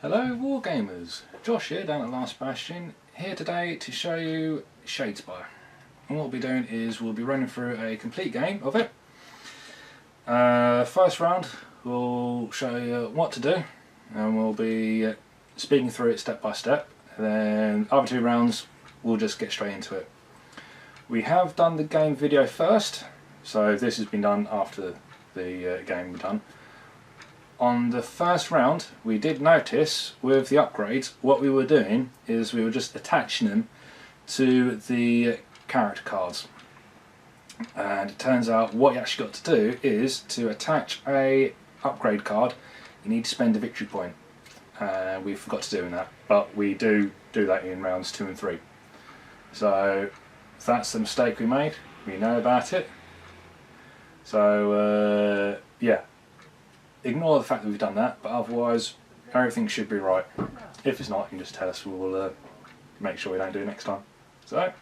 Hello Wargamers, Josh here down at Last Bastion, here today to show you Shadespire. And what we'll be doing is we'll be running through a complete game of it. First round we'll show you what to do and we'll be speaking through it step by step. And then other two rounds we'll just get straight into it. We have done the game video first, so this has been done after the game was done. On the first round we did notice with the upgrades what we were doing is we were just attaching them to the character cards, and it turns out what you actually got to do is to attach a upgrade card you need to spend a victory point, and we forgot to do that, but we do that in rounds 2 and 3. So that's the mistake we made, we know about it, so yeah, ignore the fact that we've done that, but otherwise everything should be right. If it's not, you can just tell us, we'll make sure we don't do it next time. So,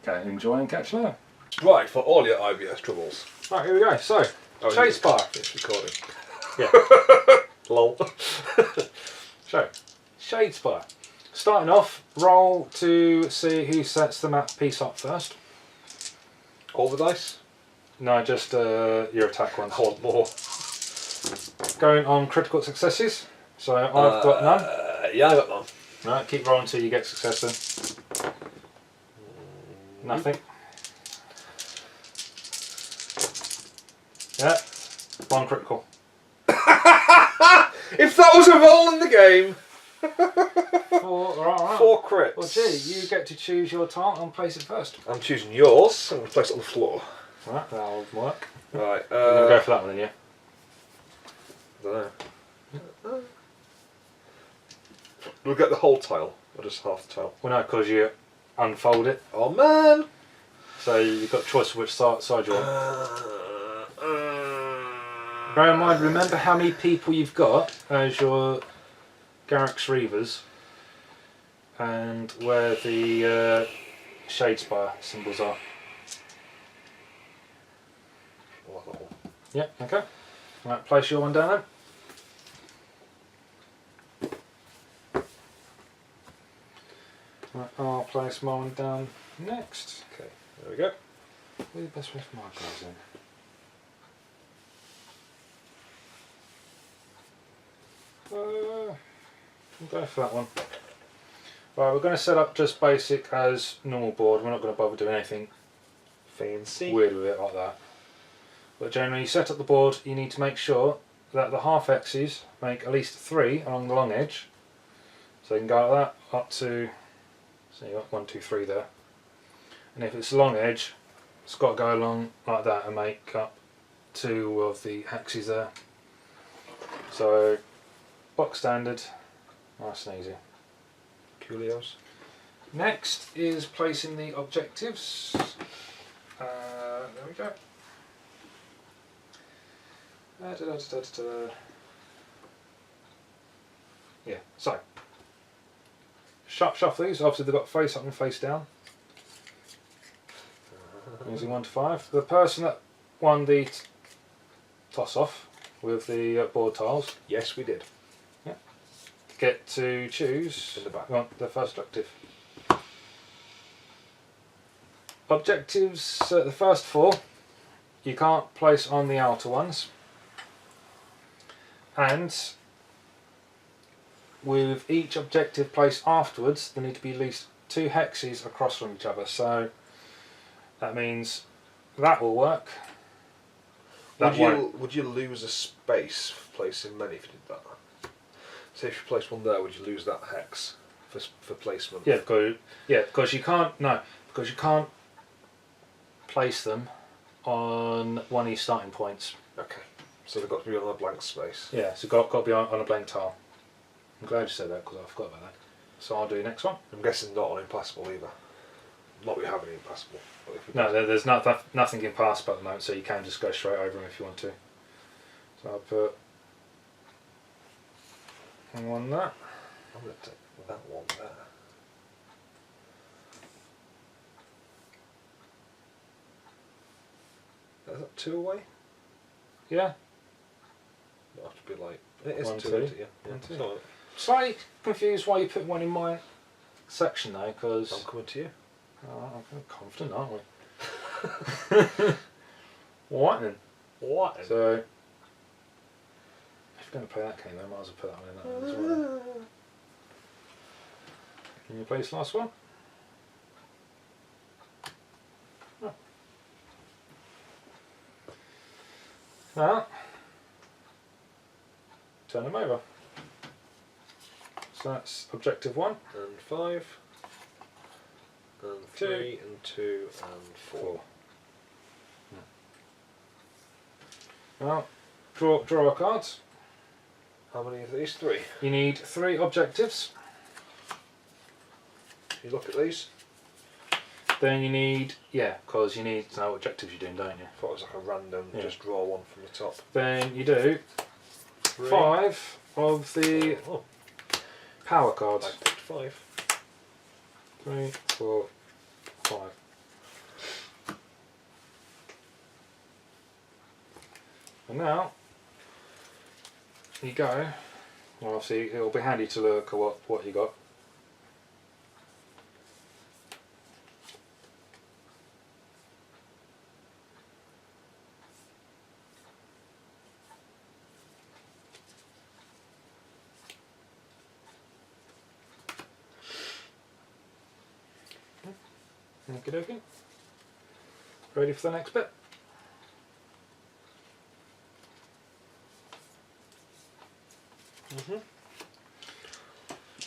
okay, enjoy and catch you later. Right, for all your IBS troubles. Right, here we go. So, Shadespire. It's recording. Yeah. Lol. So, Shadespire. Starting off, roll to see who sets the map piece up first. All the dice? No, just your attack ones. I want more. Going on critical successes. So I've got none. Yeah, I got none. Right, keep rolling until you get success then. Nothing. Yeah, one critical. If that was a roll in the game! 4, right. 4 crits. Well, gee, you get to choose your tile and place it first. I'm choosing yours, so I'm going to place it on the floor. Right, that'll work. Right, We're going to go for that one then, yeah? I don't know. We'll get the whole tile, or just half the tile? Well, no, because you unfold it. Oh man! So you've got a choice of which side you want. Bear in mind, remember how many people you've got as your Garrick's Reavers and where the Shadespire symbols are. Yep, okay. Right, place your one down then. Right, I'll place my one down next. Okay, there we go. Where's the best way for my guys in? We'll go for that one. Right, we're going to set up just basic as normal board. We're not going to bother doing anything Fancy. weird with it like that. But generally, you set up the board, you need to make sure that the half X's make at least 3 along the long edge. So you can go like that up to, so you've got 1, 2, 3 there. And if it's a long edge, it's got to go along like that and make up 2 of the axes there. So, box standard, nice and easy. Coolios. Next is placing the objectives. There we go. Yeah, so shuffle these. Obviously they've got face up and face down. Using 1 to 5. The person that won the toss off with the board tiles. Yes, we did. Yeah. Get to choose In the back. the first objective. Objectives, the first 4 you can't place on the outer ones, and with each objective placed afterwards there need to be at least 2 hexes across from each other, so that means that will work. Would you lose a space for placing many if you did that? Say if you place one there, would you lose that hex for placement? Yeah, because you can't place them on one of your starting points. Okay, so they've got to be on a blank space. Yeah, so got to be on a blank tile. I'm glad you said that because I forgot about that. So I'll do the next one. I'm guessing not on impassable either. Not we have any impassable. But if we No, there's nothing impassable at the moment, so you can just go straight over them if you want to. So I'll put one there. I'm going to take that one there. Is that 2 away? Yeah. It'll have to be like It is 1, 2, 2. isn't it? Yeah. 1, 2. So, Slightly confused why you put one in my section though, because I'm coming to you. I'm kind of confident, aren't we? What then? What? So, if you're going to play that game, then I might as well put that one in that one as well. Can you place the last one? No. Now, turn them over. So that's objective 1. And 5. And 3, and 2, and 4. Now, draw our cards. How many of these? 3. You need 3 objectives. You look at these. Then you need, because you need to know what objectives you're doing, don't you? I thought it was like a random, just draw one from the top. Then you do 3. 5 of the power cards. I picked 5. 3, 4, 5. And now you go. Well, obviously it'll be handy to look at what you got. Okie dokie. Ready for the next bit?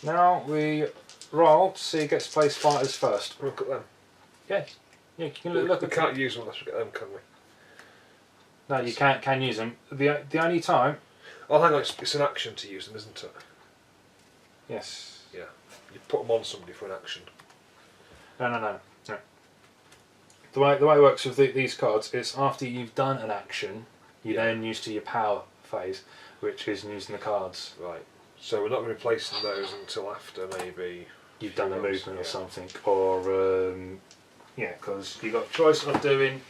Now we roll to see who gets to place fighters first. Look at them. Yeah, you can look We at can't use them unless we get them, can we? No, you can use them. The only time. Oh, hang on, it's an action to use them, isn't it? Yes. Yeah. You put them on somebody for an action. No. The way it works with these cards, it's after you've done an action, you then use to your power phase, which is using the cards. Right. So we're not going to be placing those until after maybe You've done a rounds, movement or something, or because you've got a choice of doing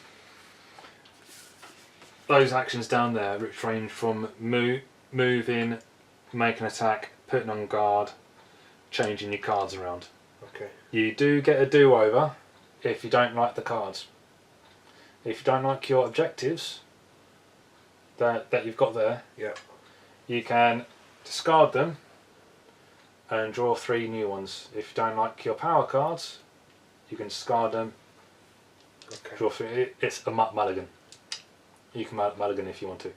those actions down there, which range from moving, make an attack, putting on guard, changing your cards around. Okay. You do get a do-over if you don't like the cards. If you don't like your objectives that you've got there, you can discard them and draw 3 new ones. If you don't like your power cards, you can discard them, draw 3. It's a mulligan. You can mulligan if you want to.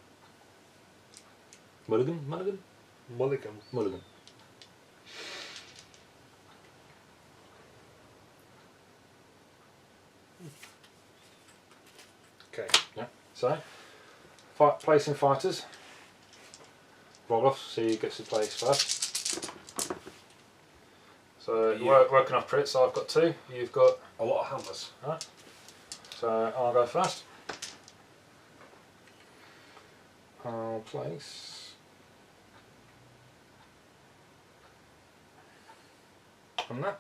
Mulligan? Mulligan. Okay. Yeah. So, placing fighters. Roll off, see who gets to place first. So you're working off crits, so I've got 2. You've got a lot of hammers. Right. So I'll go first. I'll place on that.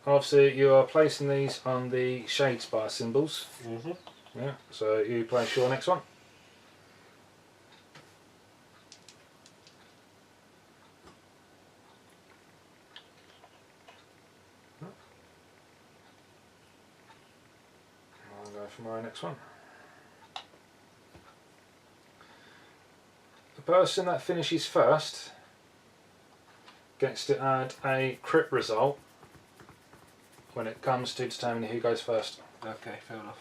Obviously you are placing these on the Shadespire symbols. Yeah, so you place your next one. I'll go for my next one. The person that finishes first gets to add a crit result when it comes to determining who goes first. Okay, fair enough.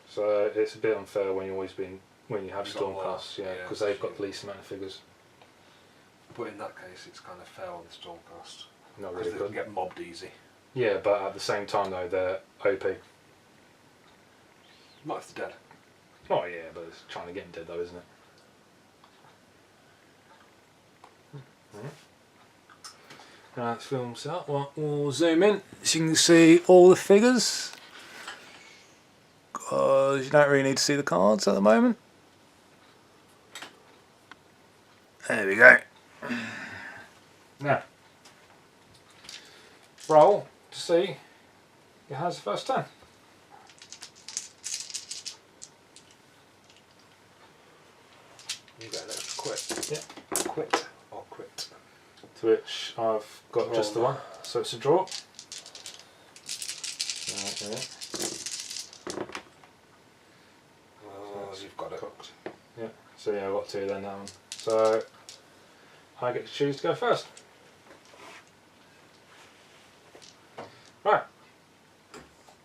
So it's a bit unfair when you have Stormcasts, yeah, because they've got the least amount of figures. But in that case, it's kind of fair on the Stormcast. Not Because really they can good. get mobbed easy. Yeah, but at the same time though, they're OP. Not if they're dead. Oh yeah, but it's trying to get them dead though, isn't it? Now let's film set up. We'll zoom in so you can see all the figures. Because you don't really need to see the cards at the moment. There we go. Now, roll to see who has the first turn. You get an extra quit. Yeah. Quit or quit. To which I've got Drawn. just the one, so it's a draw. Yeah. Oh, So you've got it. cocked. Yeah, so yeah, I've got two then, that one. So I get to choose to go first. Right,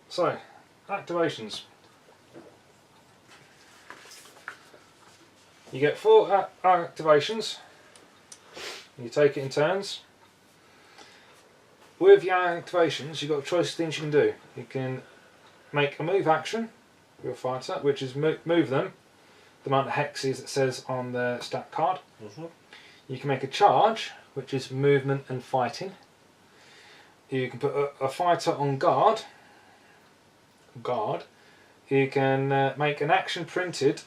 so activations. You get 4 activations. You take it in turns. With your activations, you've got a choice of things you can do. You can make a move action with your fighter, which is move them the amount of hexes it says on the stat card. You can make a charge, which is movement and fighting. You can put a fighter on guard. You can make an action printed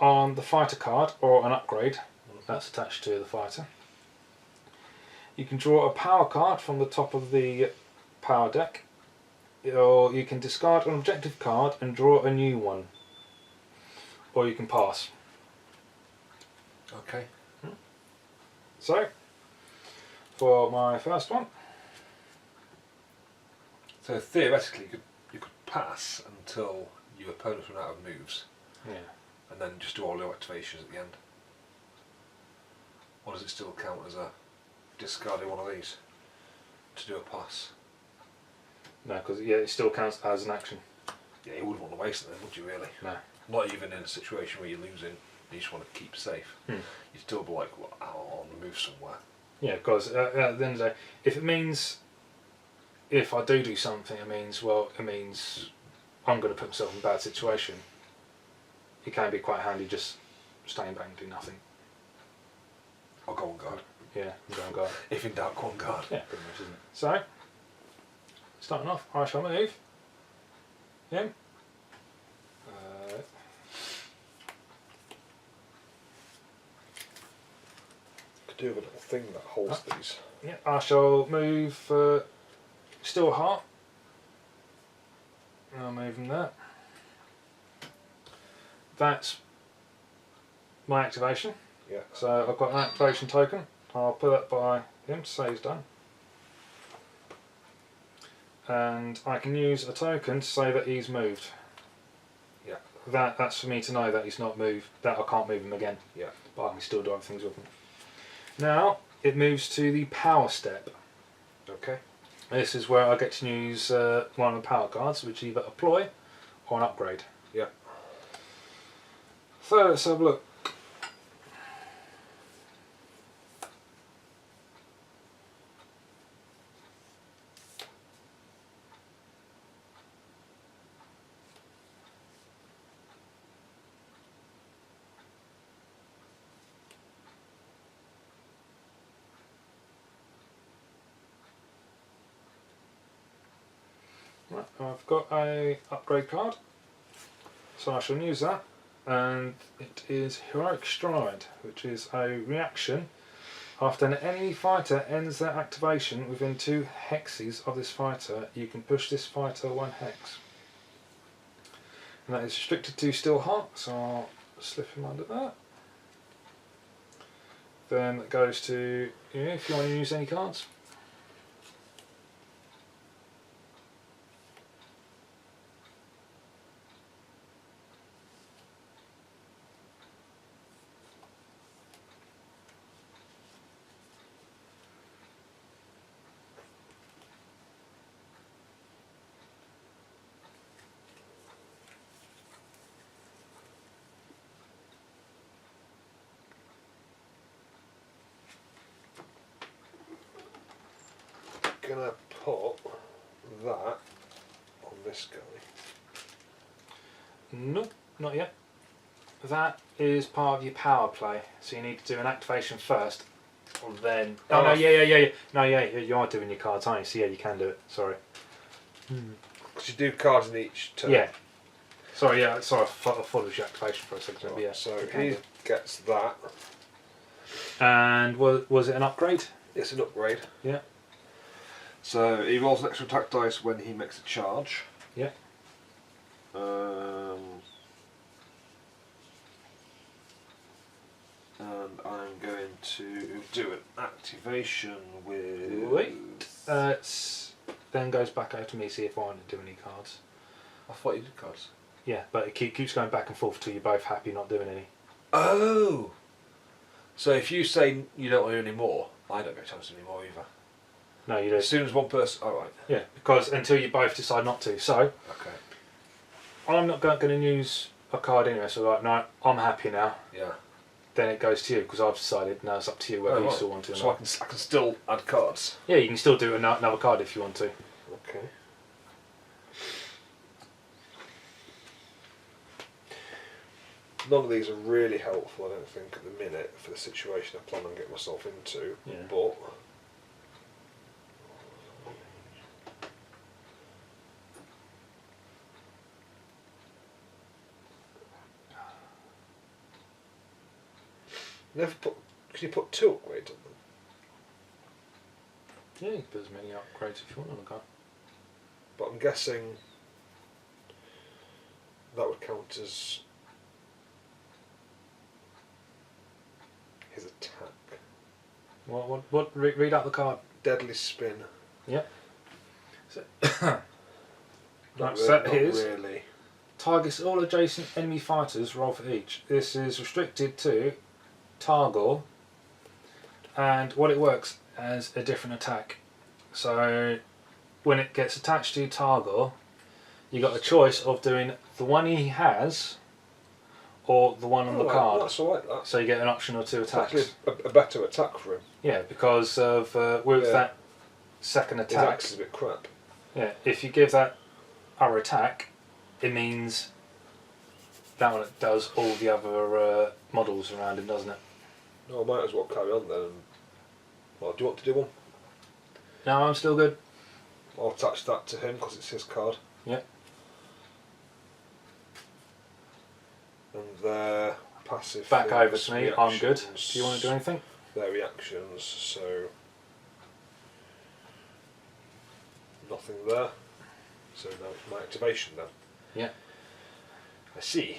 on the fighter card or an upgrade that's attached to the fighter. You can draw a power card from the top of the power deck, or you can discard an objective card and draw a new one, or you can pass. Okay. So, for my first one, So theoretically, you could pass until your opponents run out of moves, yeah, and then just do all your activations at the end. Or does it still count as a discarding one of these to do a pass? no, because it still counts as an action. Yeah, you wouldn't want to waste it then, would you really? No. Not even in a situation where you're losing, you just want to keep safe. You'd still be like, well, I'll move somewhere. Yeah, because at the end of the day, if it means, if I do something, it means I'm going to put myself in a bad situation. It can be quite handy just staying back and do nothing. I'll go on guard. Yeah, and go on guard. If in doubt, go on guard. Yeah, pretty much, isn't it? So, starting off, I shall move him. Could do with a little thing that holds these. Yeah, I shall move Steel Heart. I'll move him there. That's my activation. Yeah. So I've got an activation token. I'll put that by him to say he's done. And I can use a token to say that he's moved. Yeah. That's for me to know that he's not moved, that I can't move him again. Yeah. But I can still do other things with him. Now it moves to the power step. Okay. This is where I get to use one of the power cards, which is either a ploy or an upgrade. Yeah. So let's have a look. Right, I've got a upgrade card, so I shall use that, and it is Heroic Stride, which is a reaction. After an enemy fighter ends their activation within 2 hexes of this fighter, you can push this fighter 1 hex. And that is restricted to Steel Heart, so I'll slip him under that. Then it goes to you if you want to use any cards. Gonna put that on this guy. Nope, not yet. That is part of your power play, so you need to do an activation first, and then. Oh no, yeah. No, yeah, you are doing your cards, aren't you? So yeah, you can do it. Sorry. Because you do cards in each turn. Yeah. Sorry, yeah. Sorry, I followed your activation for a second. Right, But yeah. so you can he do. gets that. And was it an upgrade? It's an upgrade. Yeah. So he rolls an extra attack dice when he makes a charge. Yeah. going to do an activation with. Wait. Then goes back out to me, see if I want to do any cards. I thought you did cards. Yeah, but it keeps going back and forth till you're both happy not doing any. Oh! So if you say you don't want to do any more, I don't get a chance to do any more either. No, you do. As soon as one person. Alright. Yeah, because until you both decide not to. So, Okay. I'm not going to use a card anyway, so like, no, I'm happy now. Yeah. Then it goes to you, because I've decided, now it's up to you whether you still want to or So not. I can still add cards? Yeah, you can still do another card if you want to. Okay. None of these are really helpful, I don't think, at the minute for the situation I plan on getting myself into. Yeah. But never put. Can you put 2 upgrades on them? Yeah, you can put as many upgrades if you want on a card. But I'm guessing that would count as his attack. What? Read out the card. Deadly spin. Yeah. So, Not set his. really. Targets all adjacent enemy fighters, roll for each. This is restricted to Targor, and what it works as a different attack. So when it gets attached to Targor, you got a choice of doing the one he has or the one on the card. That's alright, that. So you get an option or 2 It's attacks. actually a better attack for him. Yeah, because of with that second His attack. axe is a bit crap. Yeah, if you give that other attack, it means that one does all the other models around him, doesn't it? No, I might as well carry on then. Well, do you want to do one? No, I'm still good. I'll attach that to him because it's his card. Yep. And their passive. Back things, over to me, I'm good. reactions, Do you want to do anything? Their reactions, so. Nothing there. So now it's my activation then. Yeah. I see.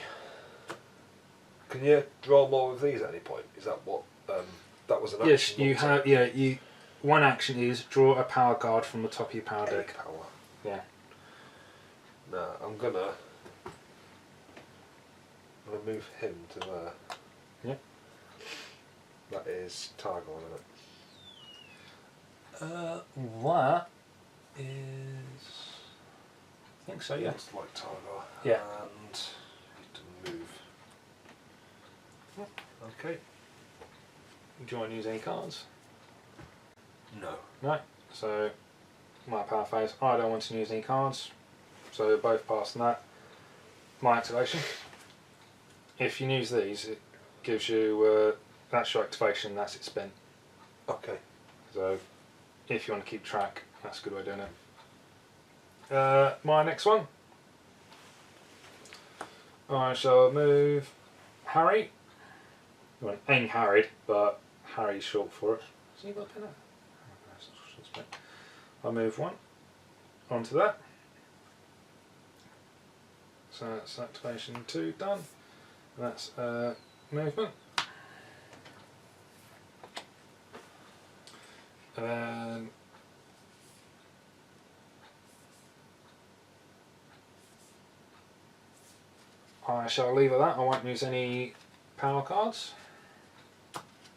Can you draw more of these at any point? Is that what that was an action? Yes, you wasn't have. Yeah, you. One action is draw a power card from the top of your power it? deck. Power. Yeah. No, I'm gonna move him to there. Yeah. That is Targon, isn't it? That is. I think so. Yeah. Looks like Targon. Yeah. And to move. Okay. Do you want to use any cards? No. No. So my power phase. I don't want to use any cards. So we're both passing that. My activation. If you use these, it gives you that's your activation. That's it spent. Okay. So if you want to keep track, that's a good way of doing it. My next one. I shall move Harry. Well, ain't Harried, but Harry's short for it. So you got a pen there? I'll move one onto that. So that's activation 2 done. That's movement. I shall leave it at that. I won't use any power cards.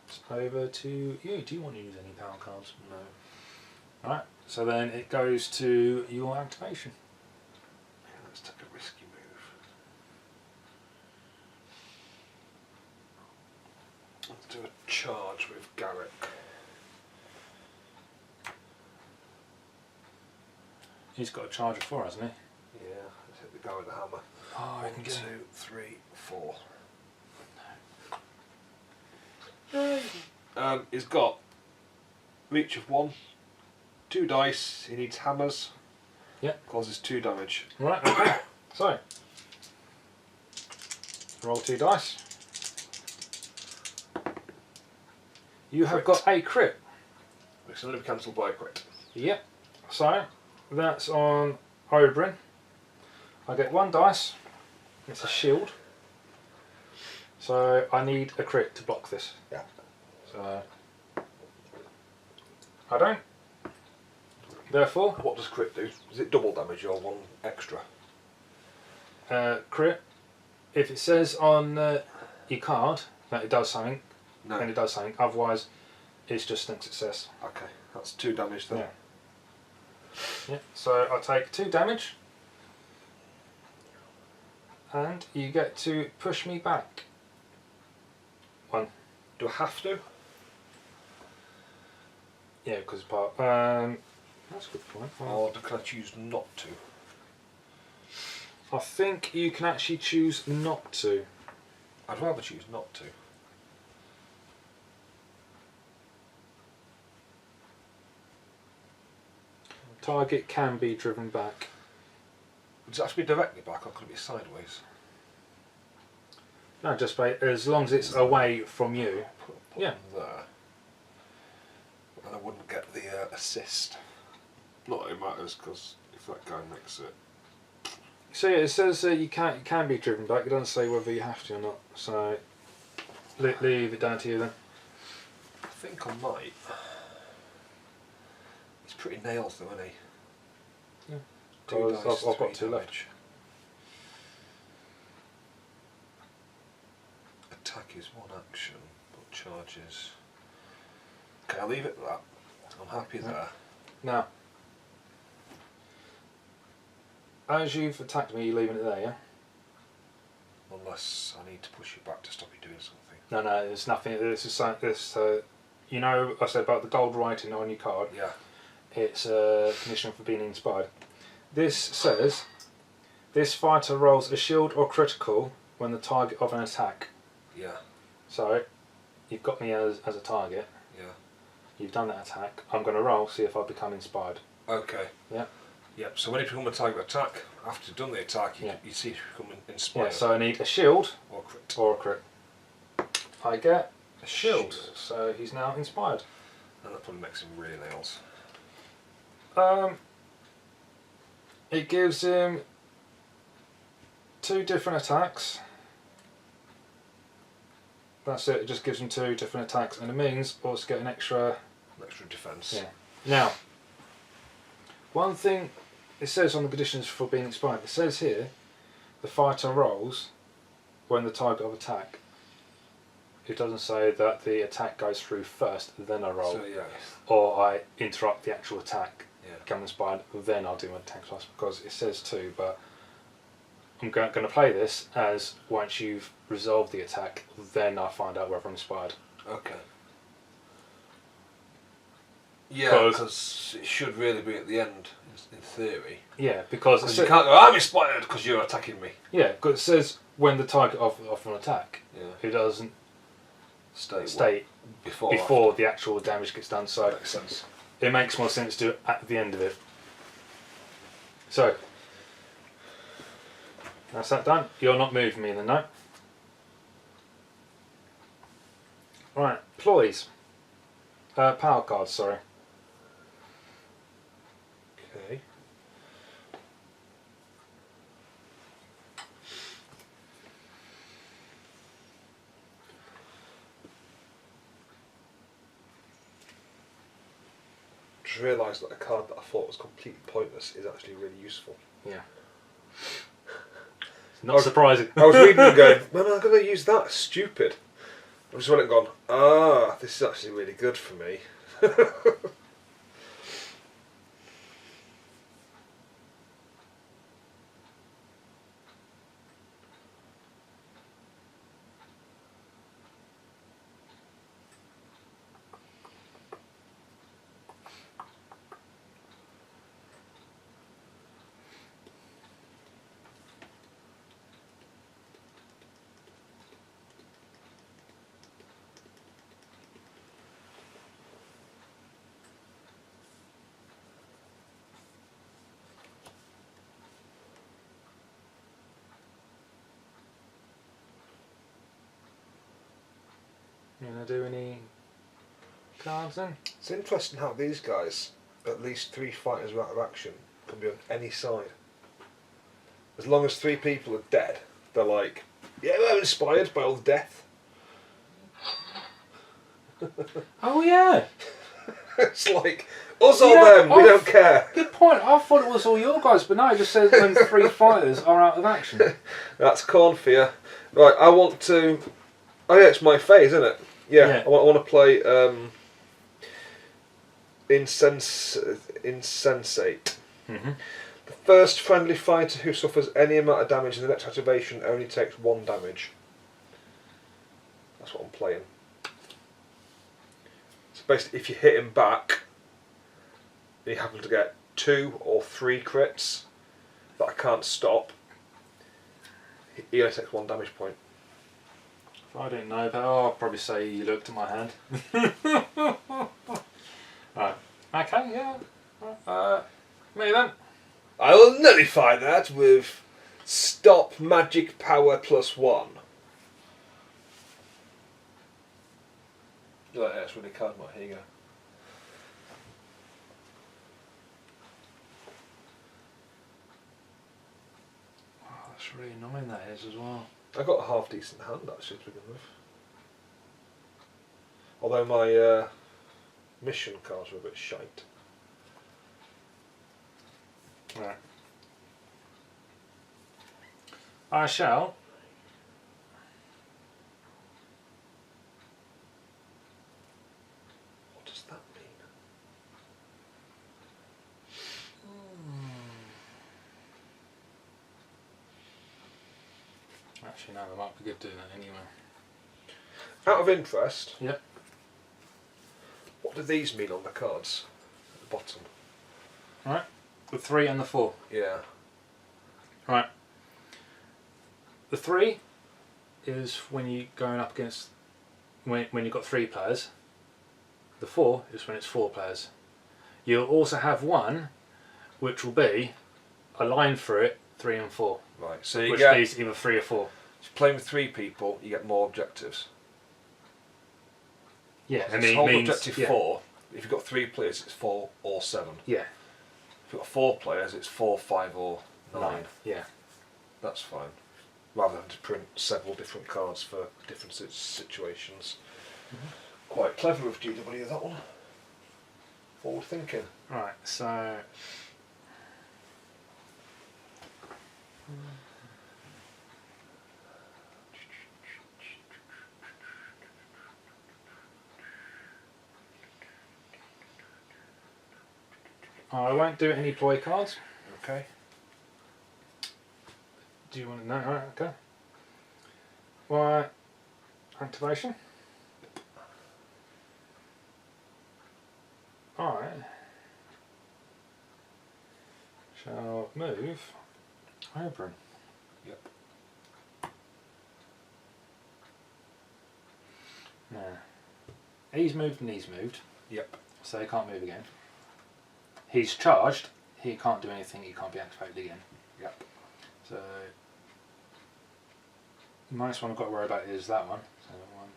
It's over to you. Do you want to use any power cards? No. Alright, so then it goes to your activation. Okay, let's take a risky move. Let's do a charge with Garrick. He's got a charger for, hasn't he? Yeah, let's hit the guy with the hammer. Oh, 1, 2, 3, 4. He's got reach of 1, 2 dice. He needs hammers. Yeah. Causes 2 damage. Right, okay. So, roll 2 dice. You have Crit. got a crit. Which can only be cancelled by a crit. Yep. So, that's on Oberyn. I get 1 dice. It's a shield. So, I need a crit to block this. Yeah. So I don't. Therefore, What does crit do? Is it double damage or one extra? crit. If it says on your card that it does something, No. then it does something. Otherwise, it's just an success. Okay, that's 2 damage then. Yeah. Yeah. So I take 2 damage, and you get to push me back. 1. Do I have to? Yeah, because part. That's a good point. Or can I choose not to? I think you can actually choose not to. I'd rather choose not to. Target can be driven back. Does it have to be directly back or could it be sideways? No, just as long as it's away from you. Put Yeah. them there. And I wouldn't get the assist. Not that it matters because if that guy makes it. So yeah, it says you can be driven back. It doesn't say whether you have to or not. So leave it down to you then. I think I might. He's pretty nails though, isn't he? Yeah. 2 I've dice, got 3 2 left. damage. Attack is 1 action, but charges. Okay, I'll leave it at that. I'm happy there. Now, as you've attacked me, you're leaving it there, yeah? Unless I need to push you back to stop you doing something. No, there's nothing. This is this. You know, I said about the gold writing on your card. Yeah. It's a condition for being inspired. This says, this fighter rolls a shield or critical when the target of an attack. Yeah. So, you've got me as a target. Yeah. You've done that attack. I'm going to roll, see if I become inspired. Okay. Yeah. Yep. So when you become a target attack, after you've done the attack, you see if you become inspired. Yeah. So I need a shield Or crit. or a crit. I get a shield, so he's now inspired. And that probably makes him really nails. It gives him 2 different attacks. That's it. It just gives him 2 different attacks, and it means also get an extra. Extra defense. Yeah. Now, one thing it says on the conditions for being inspired. It says here, the fighter rolls when the target of attack. It doesn't say that the attack goes through first, then I roll, So yeah. or I interrupt the actual attack, Yeah. become inspired, then I'll do my attack class, because it says 2, but I'm going to play this as once you've resolved the attack, then I find out whether I'm inspired. Okay. Yeah, 'Cause- because it should really be at the end, in theory. Yeah, because Because you can't go, I'm inspired because you're attacking me. yeah, because it says when the target of an attack. Yeah. It doesn't State before the actual damage gets done. So Makes sense. it makes more sense to do it at the end of it. So that's that done. You're not moving me then, no? Right, ploys. Power cards, sorry. Okay. Just realised that a card that I thought was completely pointless is actually really useful. Yeah. Not surprising. I was reading and going, when am I going to use that? Stupid. I just went and gone, this is actually really good for me. You gonna do any cards then? It's interesting how these guys, at least 3 fighters are out of action, can be on any side. As long as 3 people are dead, they're like, yeah, we're inspired by all the death. Oh yeah. It's like, us or them, we don't care. Good point. I thought it was all your guys, but no, it just says when 3 fighters are out of action. That's corn for you. Right, I want to... Oh yeah, it's my phase, isn't it? Yeah. I want to play Insensate. Mm-hmm. The first friendly fighter who suffers any amount of damage in the next activation only takes 1 damage. That's what I'm playing. So basically, if you hit him back, and you happen to get 2 or 3 crits that I can't stop, he only takes 1 damage point. If I didn't know that, I'll probably say you looked at my hand. Right. Okay, yeah. Me then. I will nullify that with Stop Magic Power +1. Oh, yeah, it's really card mark. Here you go. Oh, that's really annoying, that is, as well. I got a half decent hand actually to begin with. Although my mission cards were a bit shite. Right. I shall. What does that mean? Actually, no, I might be good doing that anyway. Out of interest. Yep. What do these mean on the cards at the bottom? Right. The 3 and the 4. Yeah. Right. The 3 is when you're going up against when you've got 3 players. The 4 is when it's 4 players. You'll also have 1, which will be a line for it 3 and 4. Right. So you which get. means either 3 or 4. If you're playing with 3 people, you get more objectives. Yeah, So and it's it hold means objective 4. If you've got 3 players, it's 4 or 7. Yeah. If you've got 4 players, it's 4, 5 or 9. Yeah. That's fine. Rather than to print several different cards for different situations. Mm-hmm. Quite clever of GW, that one. Forward thinking. Right, so I won't do any ploy cards. Okay. Do you want to know? Right, okay. Right, activation. I shall move Oberon. Yep. Now, he's moved and he's moved. Yep. So he can't move again. He's charged. He can't do anything. He can't be activated again. Yep. So the minus one I've got to worry about is that one. So one.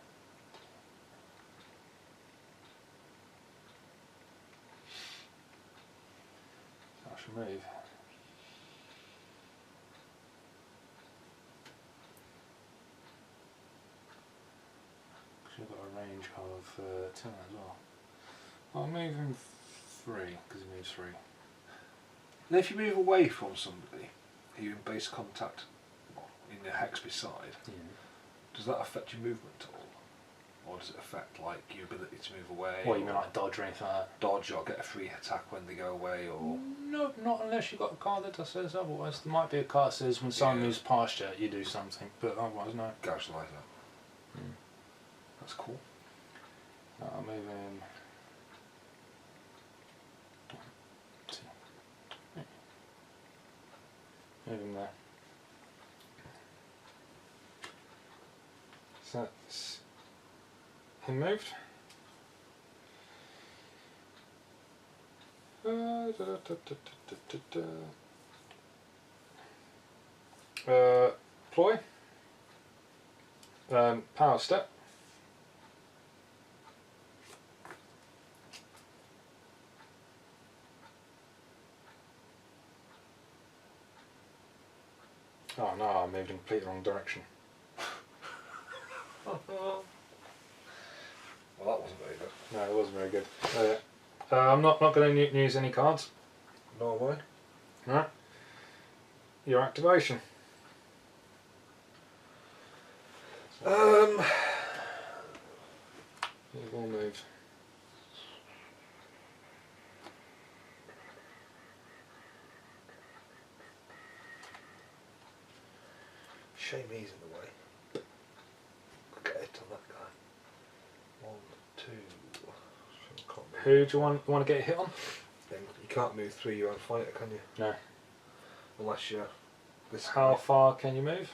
So I shall move. Actually, I've got a range of 10 as well. I'll move him 3 because he moves 3. Now if you move away from somebody who you're in base contact in the hex beside, does that affect your movement at all? Or does it affect like your ability to move away? What, you mean like dodge or anything like that? Dodge or get a free attack when they go away, or No, not unless you've got a card that says otherwise. There might be a card that says when someone moves past you, you do something, but otherwise no. gouge like that? That's cool. I'll move him. 1, 2, 3. Move him there. So that's him moved. Ploy. Power step. Oh no, I moved in completely wrong direction. Well, that wasn't No, it wasn't very good. I'm not going to use any cards. Nor am I. Right. Your activation. You've all moved. Shame he's in the way. Get it on that guy. 1, 2. Who do you want to get a hit on? You can't move through your own fighter, can you? No. Unless you're this How guy. far can you move?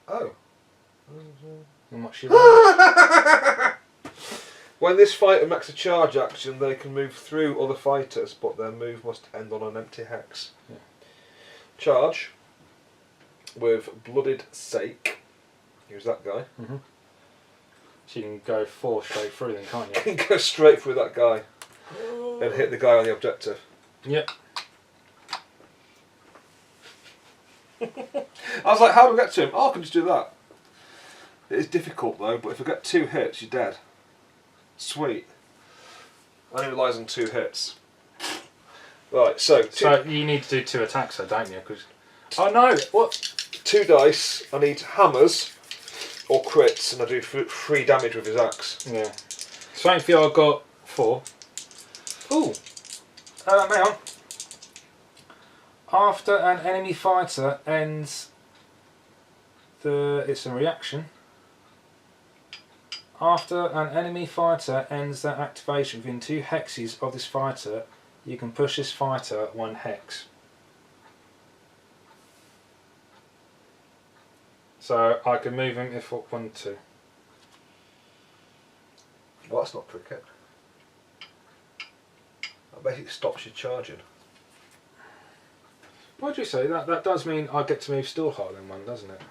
Oh. And what's your range? When this fighter makes a charge action, they can move through other fighters, but their move must end on an empty hex. Yeah. Charge with Blooded Sake. Here's that guy. Mm-hmm. So you can go 4 straight through then, can't you? You can go straight through that guy and hit the guy on the objective. Yep. I was like, how do I get to him? Oh, I can just do that. It is difficult though, but if I get 2 hits, you're dead. Sweet. Only relies on 2 hits. Right, so you need to do 2 attacks though, don't you? Cause... Oh no! What? 2 dice. I need hammers or crits, and I do 3 damage with his axe. Yeah. Same for you, I've got 4. Ooh! Now, after an enemy fighter ends it's a reaction. After an enemy fighter ends their activation within 2 hexes of this fighter, you can push this fighter 1 hex. So I can move him if I want to. Well, that's not cricket. That basically stops you charging. What do you say? That does mean I get to move still harder than 1, doesn't it?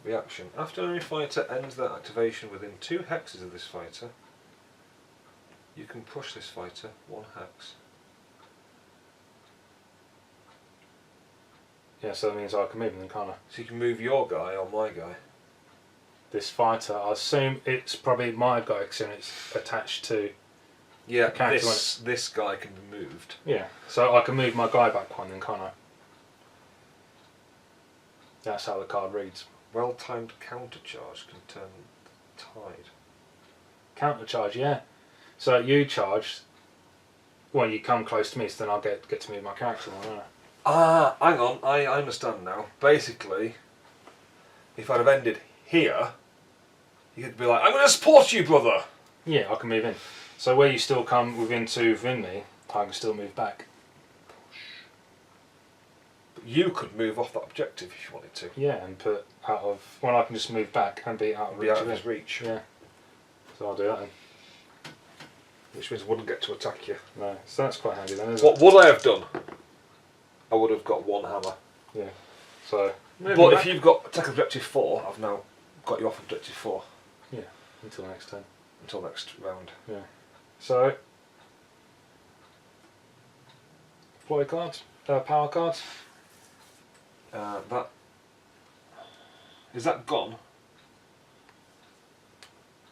Reaction. After an enemy fighter ends their activation within 2 hexes of this fighter, you can push this fighter 1 hex. Yeah, so that means I can move him then, can't I? So you can move your guy or my guy. This fighter, I assume it's probably my guy because it's attached to... Yeah, character, this guy can be moved. Yeah, so I can move my guy back 1 then, can't I? That's how the card reads. Well-timed counter-charge can turn the tide. Counter charge, yeah. So you charge, well, you come close to me, so then I'll get to move my character, won't I? Ah, hang on, I understand now. Basically, if I'd have ended here, you could be like, I'm going to support you, brother! Yeah, I can move in. So where you still come within me, I can still move back. But you could move off that objective if you wanted to. Yeah, and put out of... Well, I can just move back and be out of Be reach out of of him. his reach. Yeah. So I'll do that then. Which means I wouldn't get to attack you. No, so that's quite handy then, isn't What would I have done? I would have got 1 hammer. it? Yeah. So... But if you've got attack objective 4, I've now got you off objective 4. Yeah, until next turn. Until next round. Yeah. So... Deploy cards. Power cards. That... Is that gone?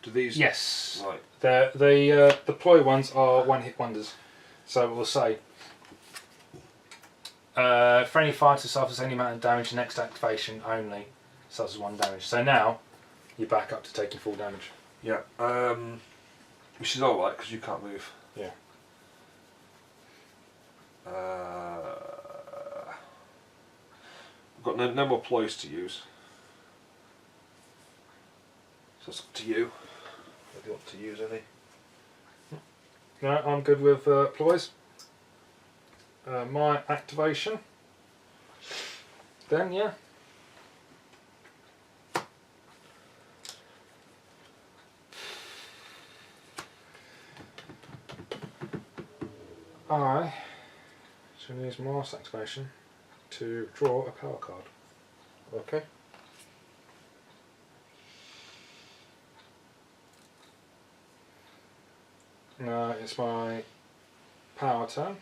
Do these... Yes. Right. The deploy ones are 1-hit wonders. So we'll say... friendly fighter suffers any amount of damage next activation only. Suffers 1 damage. So now, you're back up to taking full damage. Yeah. Which is alright, because you can't move. Yeah. I've got no more ploys to use. So it's up to you. If you want to use any. No, I'm good with ploys. My activation. Then, yeah. I shall use my last activation to draw a power card. Okay. It's my power turn.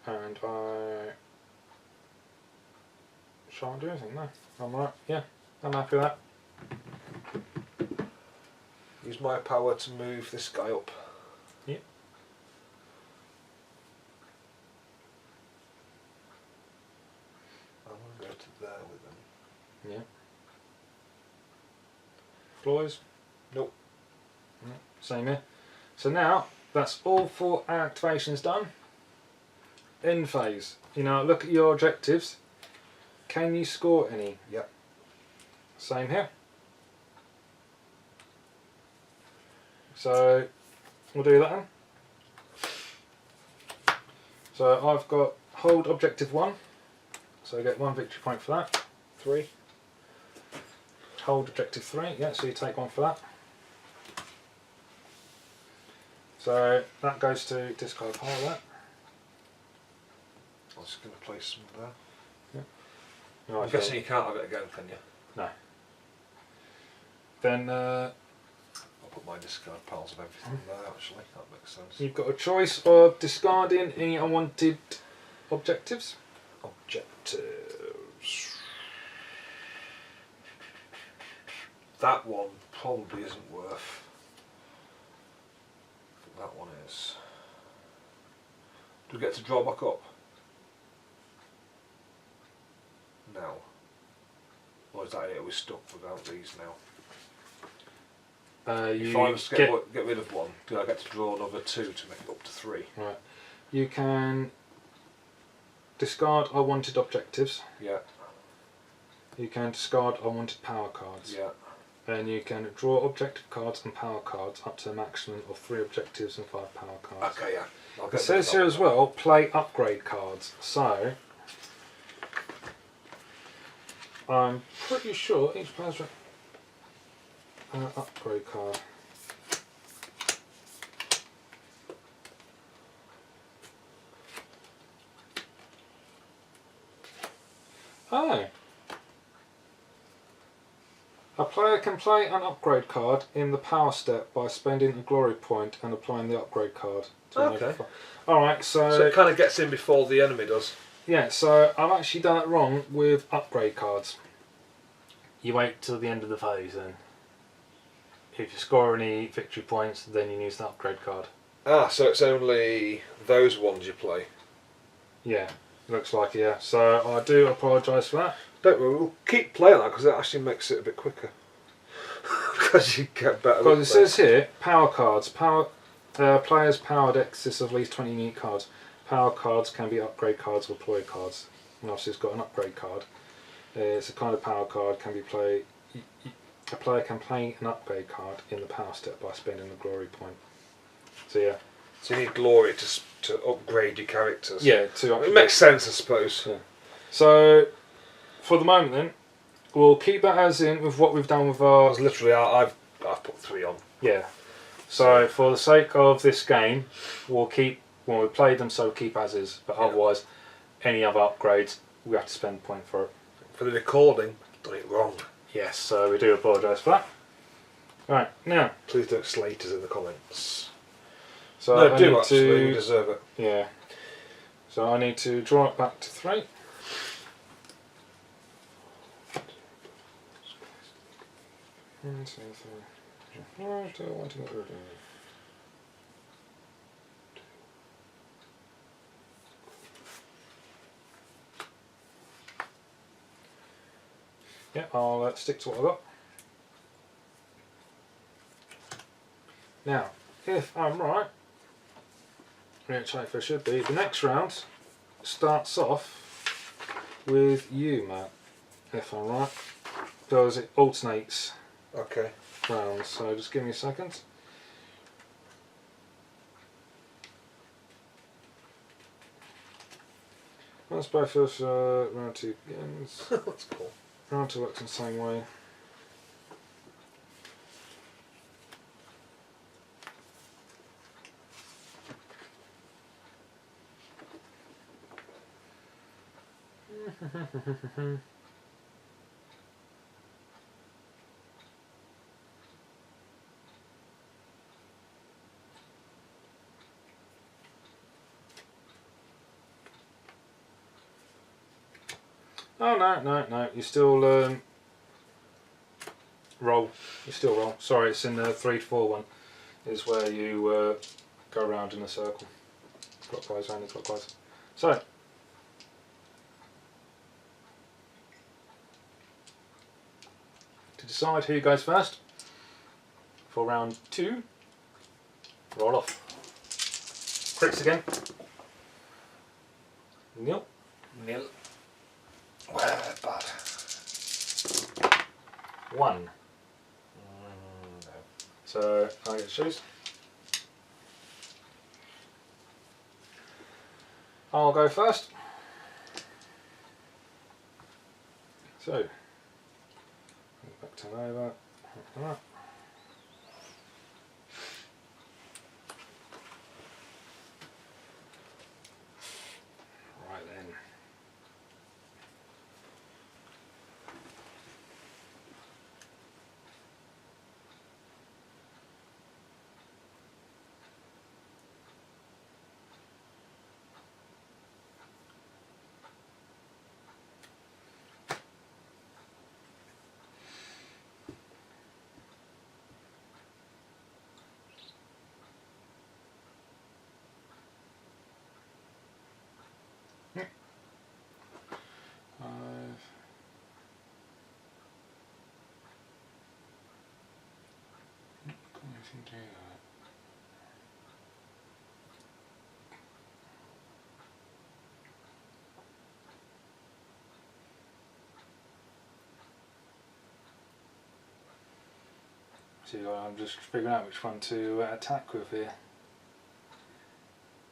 and I shan't do anything. No, I'm right. Yeah, I'm happy with that. Use my power to move this guy up. Yep. I'm going to go to there with them. Yeah. Floors? Nope. No, same here. So now that's all 4 activations done. End phase. You know, look at your objectives. Can you score any? Yep. Same here. So we'll do that then. So I've got hold objective 1. So I get 1 victory point for that. 3. Hold objective 3. Yeah, so you take 1 for that. So that goes to discard pile that. I'm just going to place some there. Yeah. I'm guessing you can't have it again, can you? No. Then I'll put my discard piles of everything there, actually. That makes sense. you've got a choice of discarding any unwanted objectives. Objectives. That one probably isn't worth. I think that one is. Do we get to draw back up? No. Or is that it? We're stuck without these now. If I was to get rid of one, do I get to draw another 2 to make it up to 3? Right. You can discard unwanted objectives. Yeah. You can discard unwanted power cards. Yeah. And you can draw objective cards and power cards up to a maximum of 3 objectives and 5 power cards. Okay, yeah. It says here as well, play upgrade cards. So I'm pretty sure each player's upgrade card. Oh. A player can play an upgrade card in the power step by spending a glory point and applying the upgrade card. Okay. Alright, so it kind of gets in before the enemy does. yeah, so I've actually done it wrong with upgrade cards. You wait till the end of the phase and if you score any victory points then you use the upgrade card. Ah, so it's only those ones you play. Yeah, looks like yeah. So I do apologise for that. Don't worry, we'll keep playing that because it actually makes it a bit quicker. Because you get better. Because it says here, power cards. Players' power deck consists of at least 20 unique cards. Power cards can be upgrade cards or ploy cards. And obviously it's got an upgrade card. It's a kind of power card can be played. A player can play an upgrade card in the power step by spending a glory point. So yeah. So you need glory to upgrade your characters. Yeah, it makes sense, I suppose. Yeah. So for the moment then, we'll keep that as in with what we've done with our... Because literally I've put 3 on. Yeah. So for the sake of this game, we'll keep, when we played them, so keep as is. But otherwise, any other upgrades, we have to spend a point for it. For the recording, done it wrong. Yes, so we do apologise for that. Right, now. Please don't slate us in the comments. So no, I do need actually, we deserve it. Yeah. So I need to draw it back to 3. One, 2, 3. Right, I want to get rid of it. Yeah, I'll stick to what I've got. Now, if I'm right, which I should be, the next round starts off with you, Matt, if I'm right, because it alternates Okay. rounds, so just give me a second. Once both of us, round 2 begins. That's cool. Round 2 works in the same way. Oh no. You still roll. You still roll. Sorry, it's in the 3 to 4 one. Is where you go around in a circle, clockwise, anti-clockwise. So. To decide who goes first for round 2, roll off. Crits again. Nil. Bad. 1. No. So I get to choose. I'll go first. So, back turn over. Right then. Do that. So I'm just figuring out which one to attack with here,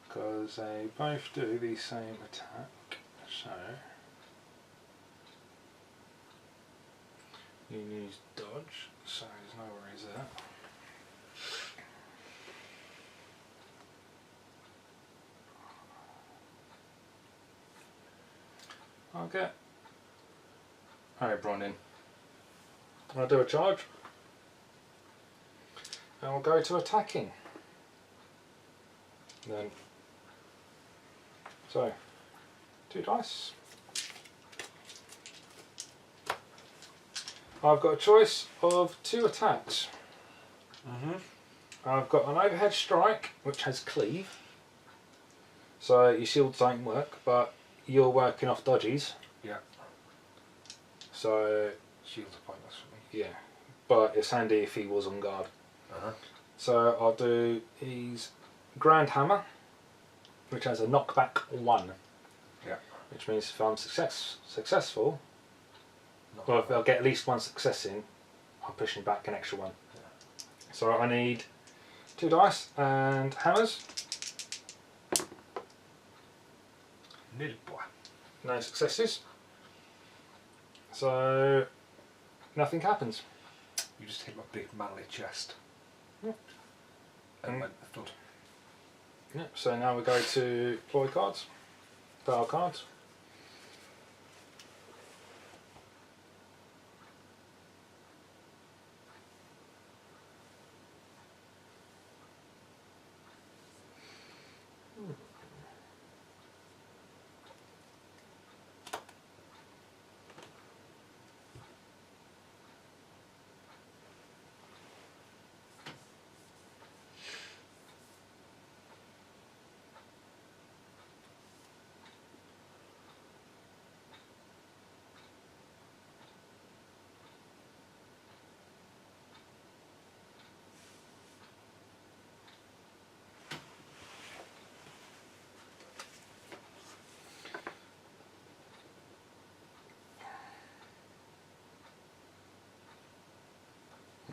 because they both do the same attack. So you use dodge, so there's no worries there. I'll get Bron in. I'll do a charge. And we'll go to attacking. Then, so 2 dice. I've got a choice of 2 attacks. I've got an overhead strike, which has cleave. So your shields don't work, but you're working off dodges. Yeah. So Shields are pointless for me. yeah, but it's handy if he was on guard. So I'll do his Grand Hammer, which has a knockback 1. Yeah. Which means if I'm successful, or if I'll get at least 1 success in, I'm pushing back an extra 1. Yeah. So I need 2 dice and hammers. Nil boy. No successes. So nothing happens. You just hit my big manly chest. Yeah. And went the thud. Yeah, so now we go to ploy cards, power cards.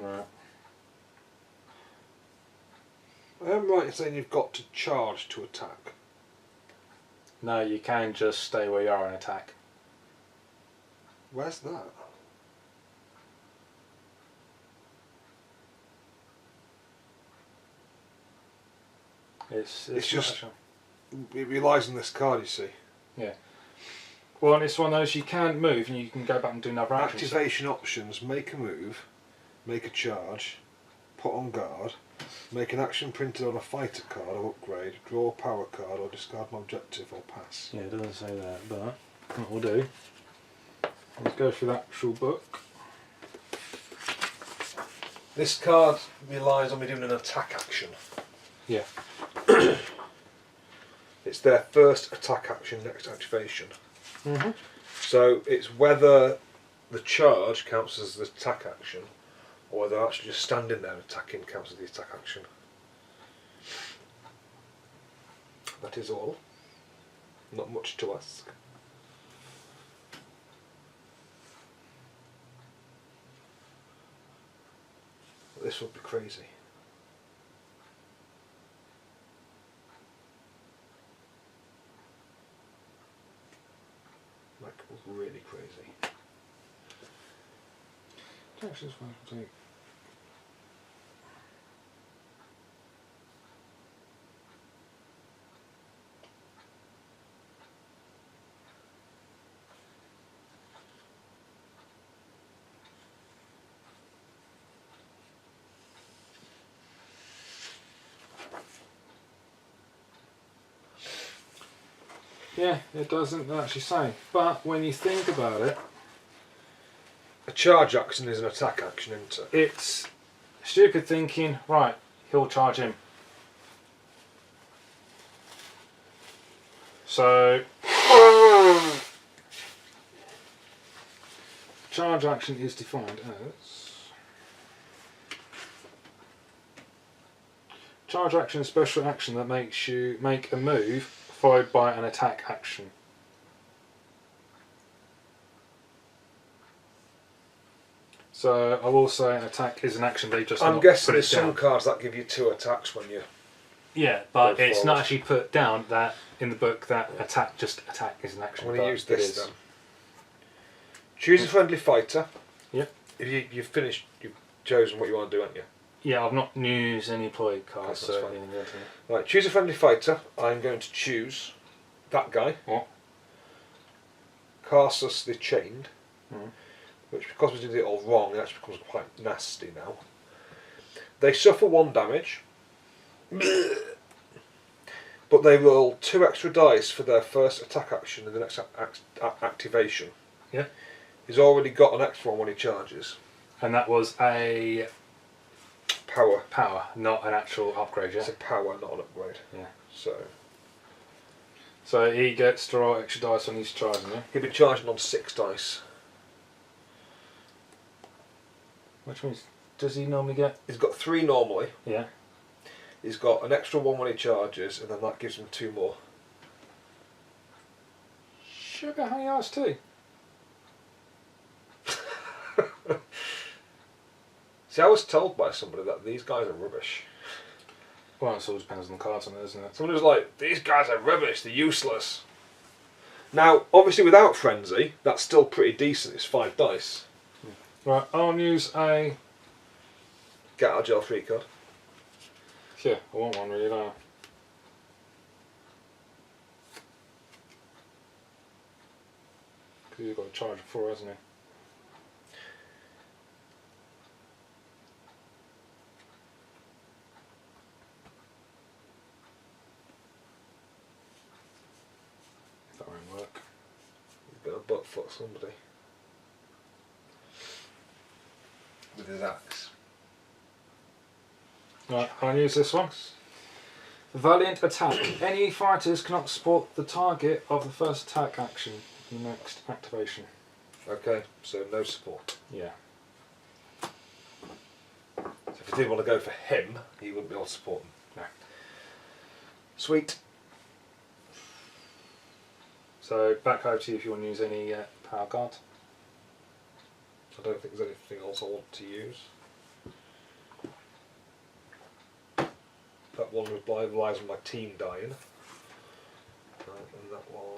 Right. I am right in saying you've got to charge to attack. No, you can just stay where you are and attack. Where's that? It's just- actual. It relies on this card, you see. Yeah. Well, and it's one of those you can move and you can go back and do another action. Activation options: make a move, make a charge, put on guard, make an action printed on a fighter card or upgrade, draw a power card or discard an objective or pass. Yeah, it doesn't say that, but what we'll do Let's go through the actual book. This card relies on me doing an attack action. Yeah. It's their first attack action next activation. Mm-hmm. So it's whether the charge counts as the attack action, or whether actually just standing there and attacking counts as the attack action. That is all. Not much to ask. This would be crazy. Like, really crazy. Texas one, two. Yeah, it doesn't actually say. But when you think about it, A charge action is an attack action, isn't it? it's stupid thinking, right, he'll charge him. So, charge action is defined as... Charge action is a special action that makes you make a move followed by an attack action. So I will say an attack is an action they just I'm not guessing put there's it down. some cards that give you 2 attacks when you... Yeah, but Go it's forward. not actually put down that in the book that attack is an action. I'm going but to use it this is. then. Choose a friendly fighter. Yep. If you've finished, you've chosen what you want to do, haven't you? Yeah, I've not used any ploy cards, Okay, so that's fine. yeah. Right, choose a friendly fighter. I'm going to choose that guy. What? Carsus the Chained. Mhm. Which, because we did it all wrong, it actually becomes quite nasty now. They suffer 1 damage. But they roll 2 extra dice for their first attack action in the next activation. Yeah. He's already got an extra one when he charges. And that was a Power. power, not an actual upgrade, yeah? It's a power, not an upgrade. Yeah. So he gets to roll extra dice when he's charging, yeah? he'll be charging on 6 dice. Which means, does he normally get? He's got 3 normally. Yeah. He's got an extra 1 when he charges, and then that gives him 2 more. Sugar honey ice too. See, I was told by somebody that these guys are rubbish. Well, it all depends on the cards on it, isn't it? Someone was like, these guys are rubbish, they're useless. Now, obviously without Frenzy, that's still pretty decent, it's 5 dice. Right, I'll use a... Get out of jail free card. Yeah, I want one really, don't I? Because he's got a charge of 4, hasn't he? That won't work. He's going to butt fuck somebody. With his axe. Right, I'll use this one. Valiant attack. Any fighters cannot support the target of the first attack action in the next activation. Okay, so no support. Yeah. So if you did want to go for him, he wouldn't be able to support him. No. Sweet. So back over to you if you want to use any power cards. I don't think there's anything else I want to use. That one relies on my team dying. And that one...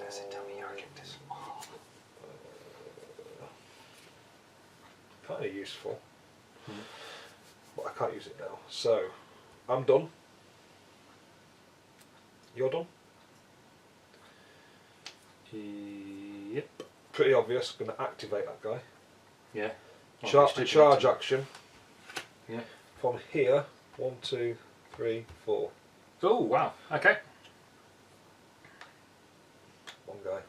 kind of useful. But I can't use it now. So, I'm done. You're done? Yep. Pretty obvious. I'm going to activate that guy. Yeah. Charge action. Yeah. From here, 1, 2, 3, 4. Oh wow. Okay. One guy.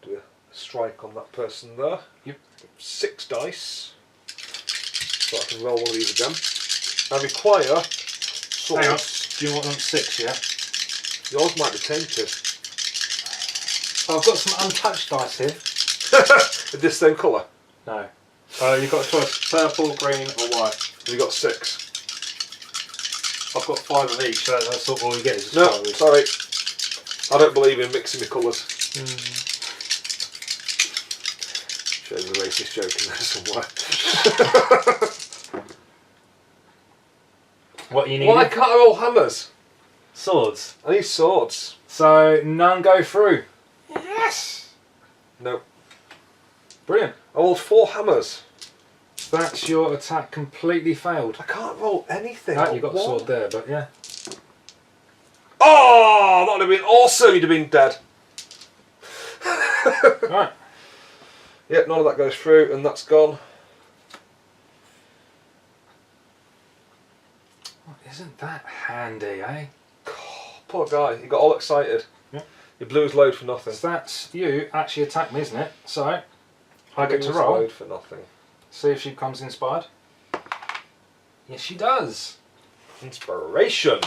Do a strike on that person there. Yep. 6 dice. So I can roll one of these again. I require swords. Hang on. Do you want 6, yeah? Yours might be tainted. I've got some untouched dice here. Is this same colour? No. You've got a choice, purple, green or white. Have you got 6? I've got 5 of each, so that's all you get is a No, star. sorry. I don't believe in mixing the colours. Shows a racist joke in there somewhere. What you need? Why can't I roll hammers? Swords. I need swords. So none go through. Yes! No. Brilliant. I rolled 4 hammers. That's your attack completely failed. I can't roll anything. You got a sword there, but yeah. Oh, that would have been awesome. You'd have been dead. Right. Yep, none of that goes through, and that's gone. Isn't that handy, eh? Poor guy, he got all excited. Yeah. He blew his load for nothing. So that's you actually attack me, isn't it? So I Blew get to his roll. load for nothing. See if she becomes inspired. Yes, she does. Inspiration.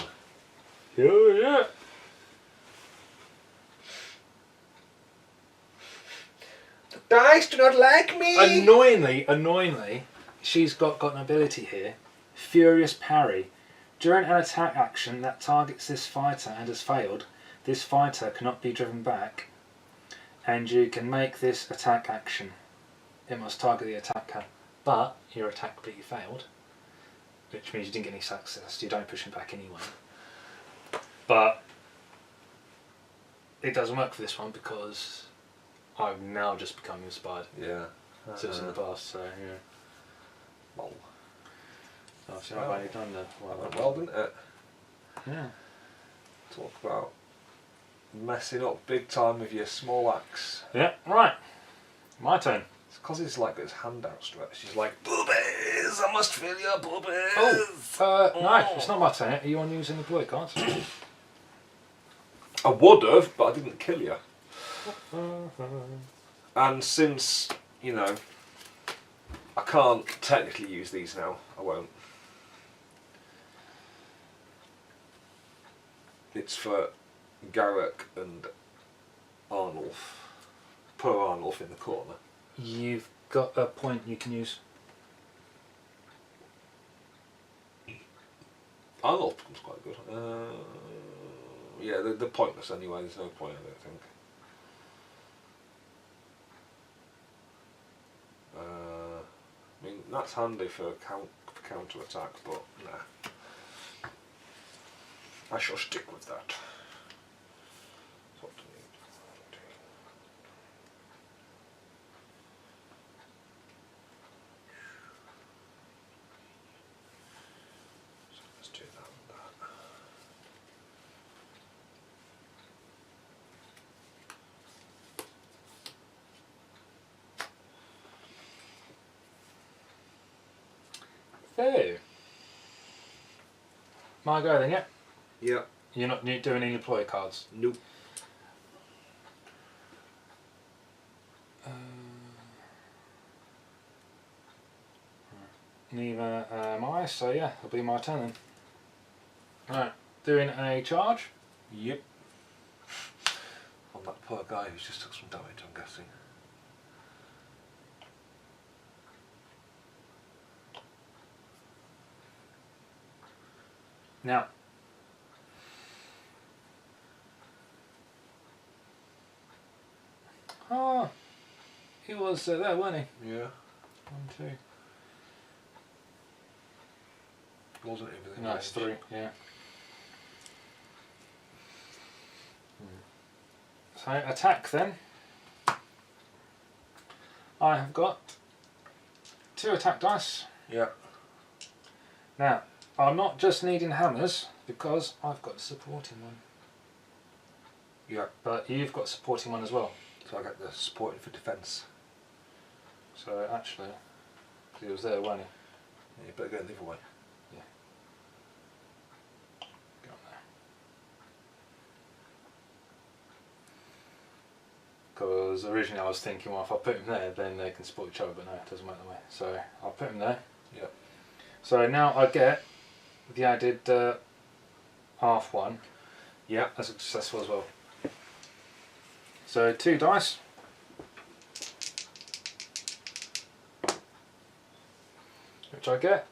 Yeah. The dice do not like me. Annoyingly, she's got an ability here. Furious Parry. During an attack action that targets this fighter and has failed, this fighter cannot be driven back, and you can make this attack action. It must target the attacker, but your attack completely failed, which means you didn't get any success. You don't push him back anyway. But it doesn't work for this one because I've now just become inspired. Yeah. So it's in the past, so yeah. Well, Oh, so I've only done the well, didn't it? Yeah. Talk about messing up big time with your small axe. Yeah, right. My turn. It's because he's like got his hand outstretched. He's like, boobies, I must feel your boobies. No, it's not my turn. Are you on using the employee cards? I would have, but I didn't kill you. And since, you know, I can't technically use these now, I won't. It's for Garrick and Arnulf. Poor Arnulf in the corner. You've got a point you can use. Arnulf becomes quite good. Yeah, they're pointless anyway, there's no point, I don't think. I mean, that's handy for counter attack, but nah. I shall stick with that. What do we need? So let's do that and that. There. My go then, yeah? Yeah. You're not doing any employee cards? Nope. Neither am I, so yeah, it'll be my turn then. Right, doing a charge. Yep. On that poor guy who's just took some damage, I'm guessing. Now. Oh, he was there, wasn't he? Yeah. 1, 2. Wasn't it within No, it's 3, yeah. So, attack then. I have got 2 attack dice. Yeah. Now, I'm not just needing hammers because I've got a supporting one. Yeah. But you've got a supporting one as well. So I get the supporting for defence. So actually, he was there, wasn't he? Yeah, you better go the other way. Yeah. Go on Because originally I was thinking, well, if I put him there, then they can support each other, but no, it doesn't work that way. So I'll put him there. Yep. So now I get the added half one. Yeah. That's successful as well. So 2 dice. Which I get.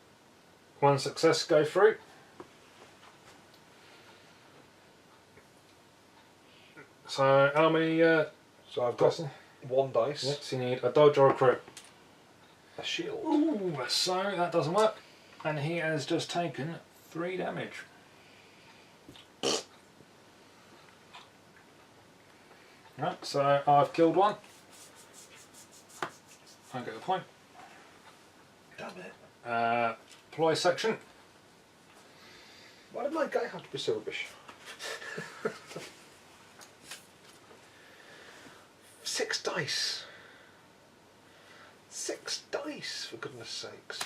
1 success go through. So how many So I've got 1 dice. Yep, so you need a dodge or a crit. A shield. Ooh, so that doesn't work. And he has just taken 3 damage. Right, so I've killed 1. I get the point. Damn it. Ploy section. Why did my guy have to be so rubbish? 6 dice. 6 dice, for goodness sakes.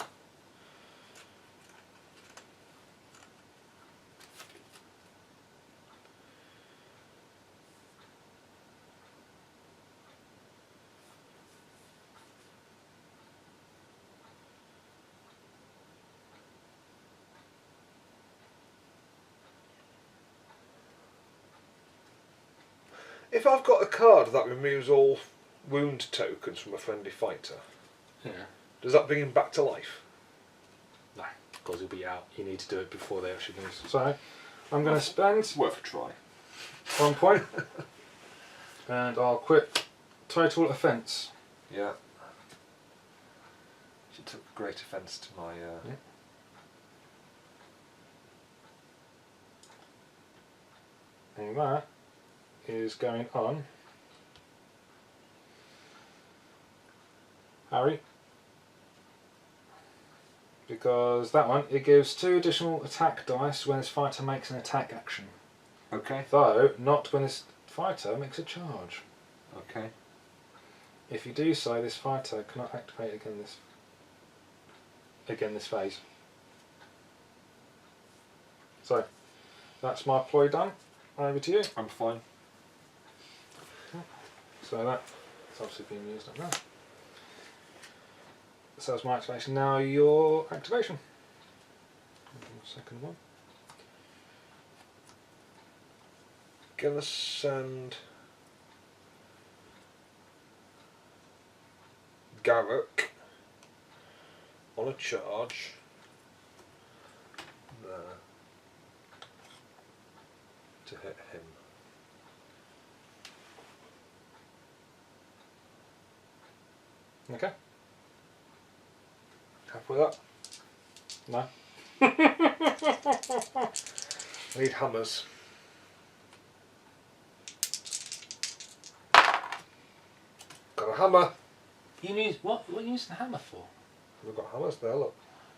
If I've got a card that removes all wound tokens from a friendly fighter, Yeah. does that bring him back to life? No, because he'll be out. You need to do it before they actually lose. So I'm going to spend Worth a try. 1 point. And I'll quit total offence. Yeah. She took great offence to my... Yeah. And that is going on Harry, because that one, it gives 2 additional attack dice when this fighter makes an attack action, Okay. though not when this fighter makes a charge. Okay. If you do so, this fighter cannot activate again this phase. So that's my ploy done. Over to you. I'm fine. So that's obviously being used up now. So that's my activation. Now your activation. Second one. Gonna send Garrick on a charge there to hit him. Okay. Happy with No. that? I need hammers. Got a hammer. You use what? What are you using the hammer for? We've got hammers there, look.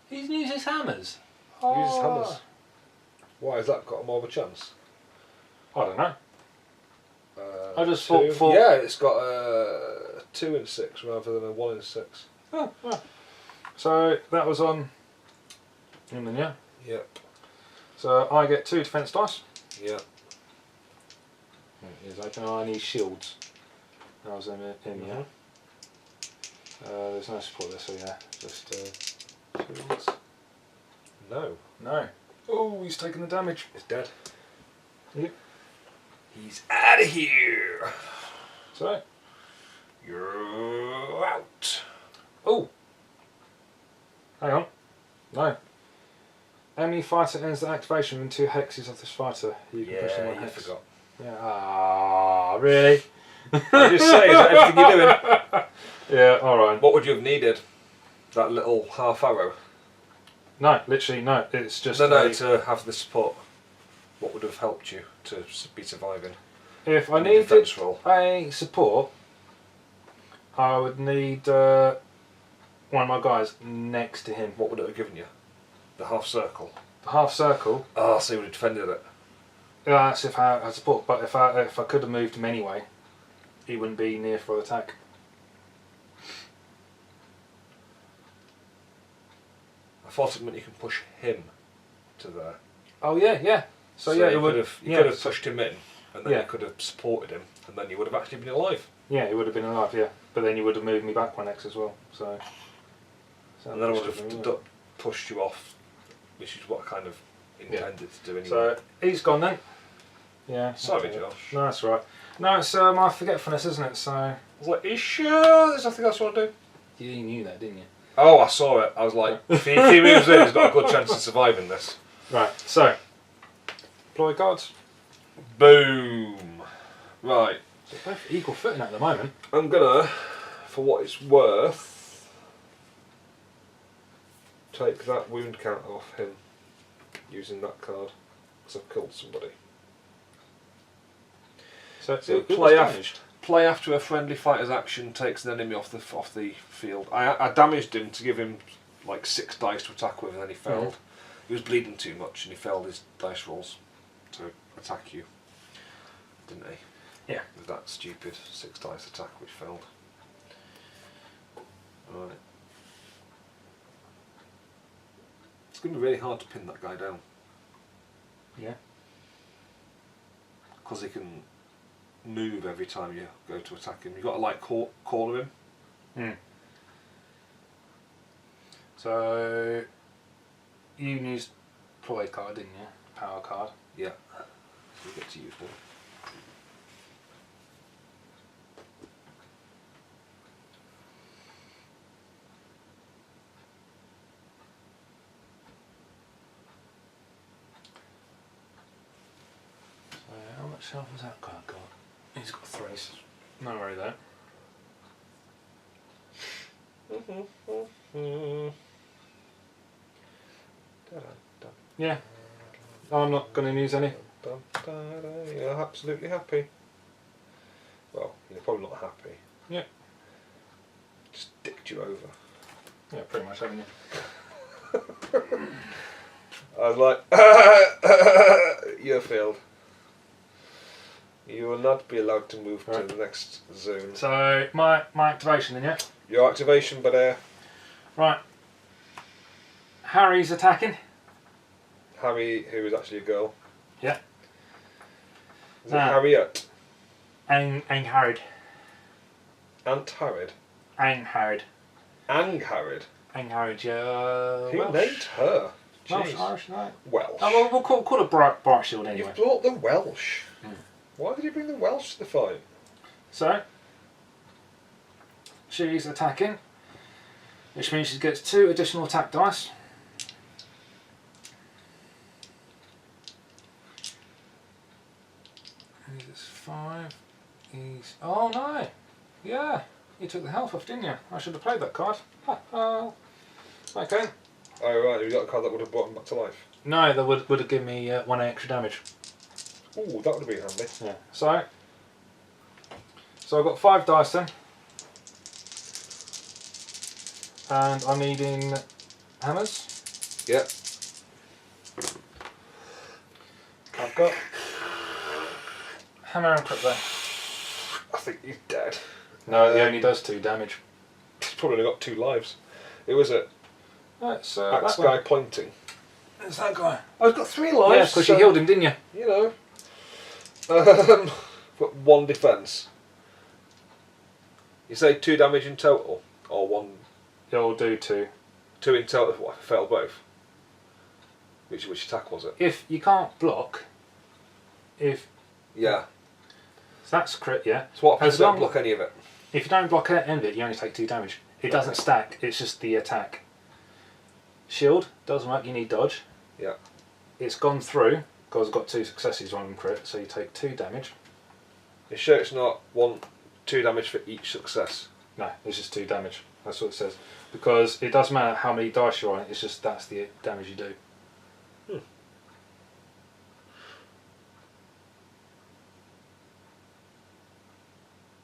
He uses hammers. Uses hammers. Why has that got more of a chance? I don't know. I just two. thought. Yeah, it's got a 2 in 6 rather than a 1 in 6. Oh, right. So that was on him then, yeah? Yep. So I get 2 defence dice. Yep. I need shields. That was him, yeah. There's no support there, so yeah, just shields. No. No. Oh, he's taking the damage. It's dead. Yep. He's out of here. So, You're out. oh, hang on. No. Enemy fighter ends the activation within 2 hexes of this fighter. You can push them on you hex. forgot. Yeah. Ah, really? I just say, is that everything you're doing? Yeah. All right. What would you have needed? That little half arrow? No, literally no. It's just No, to have the support. What would have helped you to be surviving? if I in the needed defence roll? a support, I would need one of my guys next to him. What would it have given you? The half circle. The half circle. Ah, so you would have defended it. Yeah, that's if I had support. But if I could have moved him anyway, he wouldn't be near for attack. I thought it meant you can push him to there. Oh yeah, yeah. So yeah, you it would could have yeah, pushed him in, and then Yeah. you could have supported him, and then you would have actually been alive. Yeah, he would have been alive, yeah. But then you would have moved me back 1x as well, so... And then I would have pushed you off, which is what I kind of intended to do anyway. So, he's gone then. Yeah. Sorry, Josh. No, that's right. No, it's my forgetfulness, isn't it? So... I was like, are you sure there's nothing else I want to do? You knew that, didn't you? Oh, I saw it. I was like, if he moves in, he's got a good chance of surviving this. Right, so... Deploy cards. Boom. Right. So both equal footing at the moment. I'm gonna, for what it's worth, take that wound count off him using that card because I've killed somebody. So play after a friendly fighter's action takes an enemy off the field. I damaged him to give him like 6 dice to attack with, and then he failed. Mm-hmm. He was bleeding too much, and he failed his dice rolls to attack you, didn't he? Yeah. With that stupid 6 dice attack which failed. Right. It's going to be really hard to pin that guy down. Yeah. Because he can move every time you go to attack him. You've got to like corner him. Mm. So you used deploy card, didn't you? Power card. Yeah. So you get to use one. So how much health has that card got? He's got 3. No worry there. Yeah. I'm not going to use any. You're absolutely happy. Well, you're probably not happy. Yeah. Just dicked you over. Yeah, pretty much, haven't you? I was like, you're failed. You will not be allowed to move to the next zone. So my activation then, yeah? Your activation, but right. Harry's attacking. Harry, who is actually a girl. Yeah. Is it Harriet? Angharad. Aunt Harriet? Angharad. Angharad? Angharad, yeah. Who Welsh. named her? Welsh, Jeez. Irish, no. Welsh. Oh, well, we'll call it Bright Shield anyway. You've brought the Welsh. Mm. Why did you bring the Welsh to the fight? So, she's attacking, which means she gets 2 additional attack dice. He's 5. He's... Oh no! Yeah, you took the health off, didn't you? I should have played that card. Ha ha. Okay. Oh right, you got a card that would have brought him back to life. No, that would have given me 1 extra damage. Ooh, that would have been handy. Yeah. So I've got 5 dice then. And I'm needing hammers. Yep. I've got hammer and crit there. I think he's dead. No, he only does 2 damage. He's probably only got 2 lives. Who is it? That's Axe that guy guy. pointing. It's that guy. Oh, he's got 3 lives. Yeah, because you healed him, didn't you? You know. But 1 defence. You say 2 damage in total? Or 1? He'll do 2. 2 in total if I failed both? Which attack was it? If you can't block, Yeah. so that's crit, yeah. So what happens As if I don't long- block any of it? If you don't block any of it, you only take 2 damage. It doesn't stack, it's just the attack. Shield, doesn't work, you need dodge. Yeah. It's gone through, because I've got 2 successes on crit, so you take 2 damage. You sure it's not 2 damage for each success? No, it's just 2 damage. That's what it says. Because it doesn't matter how many dice you're on, it's just that's the damage you do.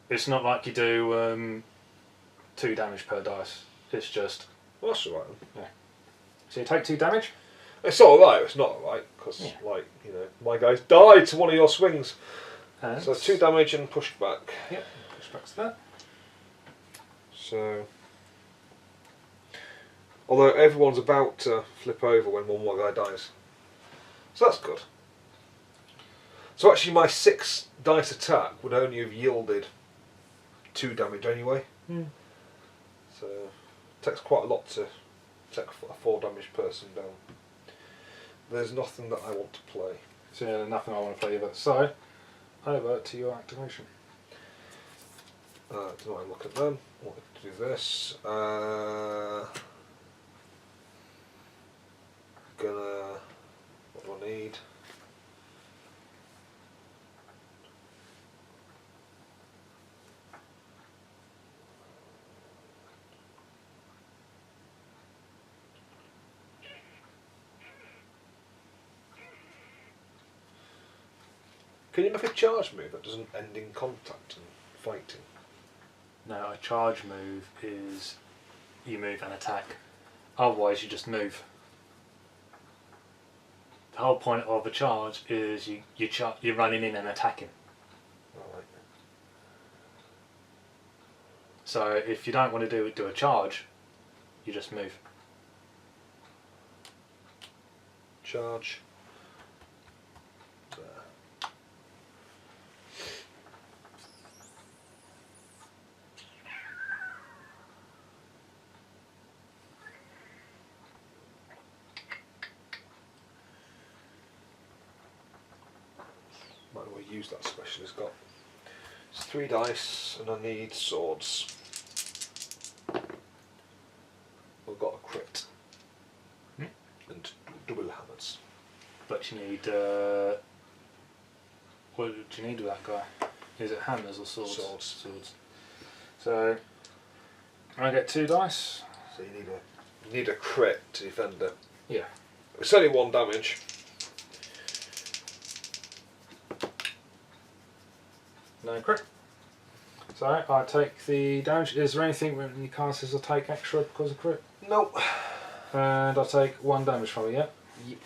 It's not like you do 2 damage per dice. It's just... Well, that's alright then. Yeah. So you take 2 damage. It's alright, it's not alright, because, like, you know, my guys died to one of your swings. And So 2 damage and pushed back. Yep, push back to that. So... Although everyone's about to flip over when one more guy dies. So that's good. So actually my 6 dice attack would only have yielded 2 damage anyway. Mm. So it takes quite a lot to take a 4 damage person down. There's nothing that I want to play. So yeah, nothing I want to play either. So, over to your activation. Do I look at them? I want to do this. What do I need? Can you make a charge move that doesn't end in contact and fighting? No, a charge move is you move and attack. Otherwise, you just move. The whole point of a charge is you're running in and attacking. Alright. So if you don't want to do a charge, you just move. Charge. There. Might as well use that special he's got. It's 3 dice and I need swords. I've got a crit. And double hammers. But you need. What do you need with that guy? Is it hammers or swords? Swords. So I get 2 dice. So you need a crit to defend it. Yeah. It's only 1 damage. No crit. So I take the damage. Is there anything when you cast this will take extra because of crit? Nope. And I'll take 1 damage from it, yeah? Yep.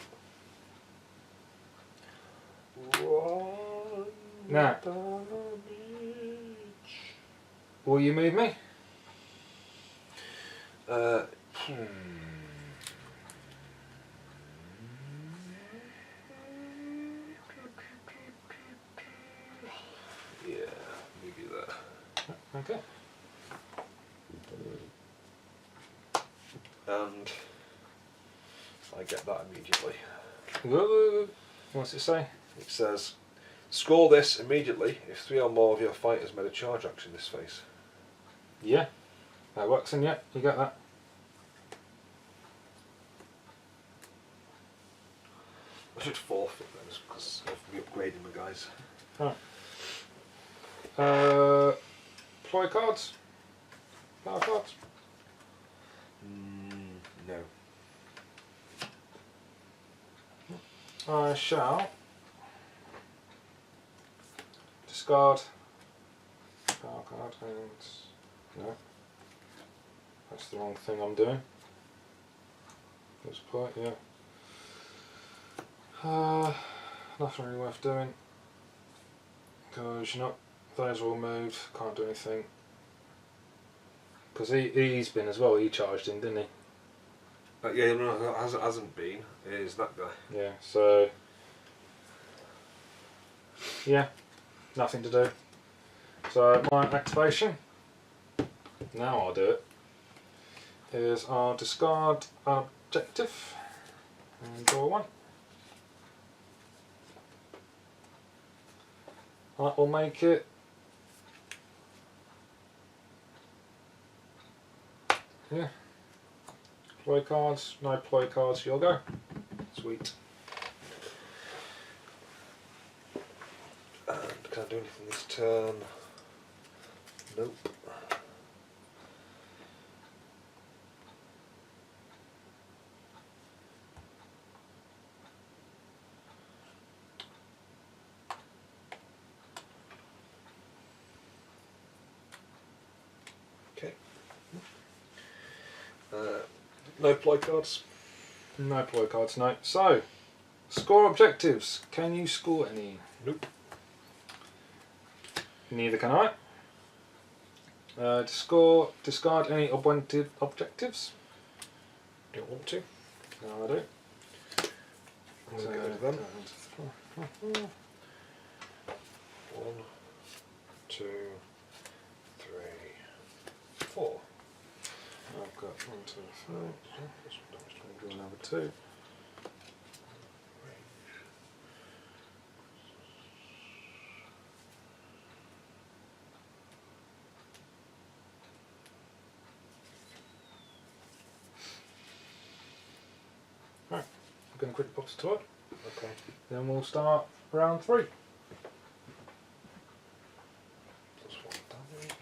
Now, will you move me? Yeah, maybe that. Okay. And I get that immediately. What's it say? It says, score this immediately if 3 or more of your fighters made a charge action this phase. Yeah. That works, and yeah, you get that. I should forfeit then because I've been upgrading my guys. Alright. Ploy cards? Power cards? No. I shall discard power card and no, that's the wrong thing I'm doing. Let's play, yeah. Nothing really worth doing because you're not. Those are all moved. Can't do anything because he's been as well. He charged in, didn't he? Yeah, no, hasn't been. It is that guy. Yeah. So yeah, nothing to do. So my activation. Now I'll do it. Is I'll discard an objective and draw 1. That will make it yeah. Ploy cards, no ploy cards, you'll go. Sweet. And can I do anything this turn? Nope. Okay. No ploy cards. No ploy cards, no. So, score objectives. Can you score any? Nope. Neither can I. Discard any appointed objectives. Don't want to. No, I do. I'm going to go to them. 1, 2, 3, 4. I've got 1, 2, 3. This one damage to another 2. Right, I'm going to quickly pop this to it. Okay. Then we'll start round 3. Plus 1 damage.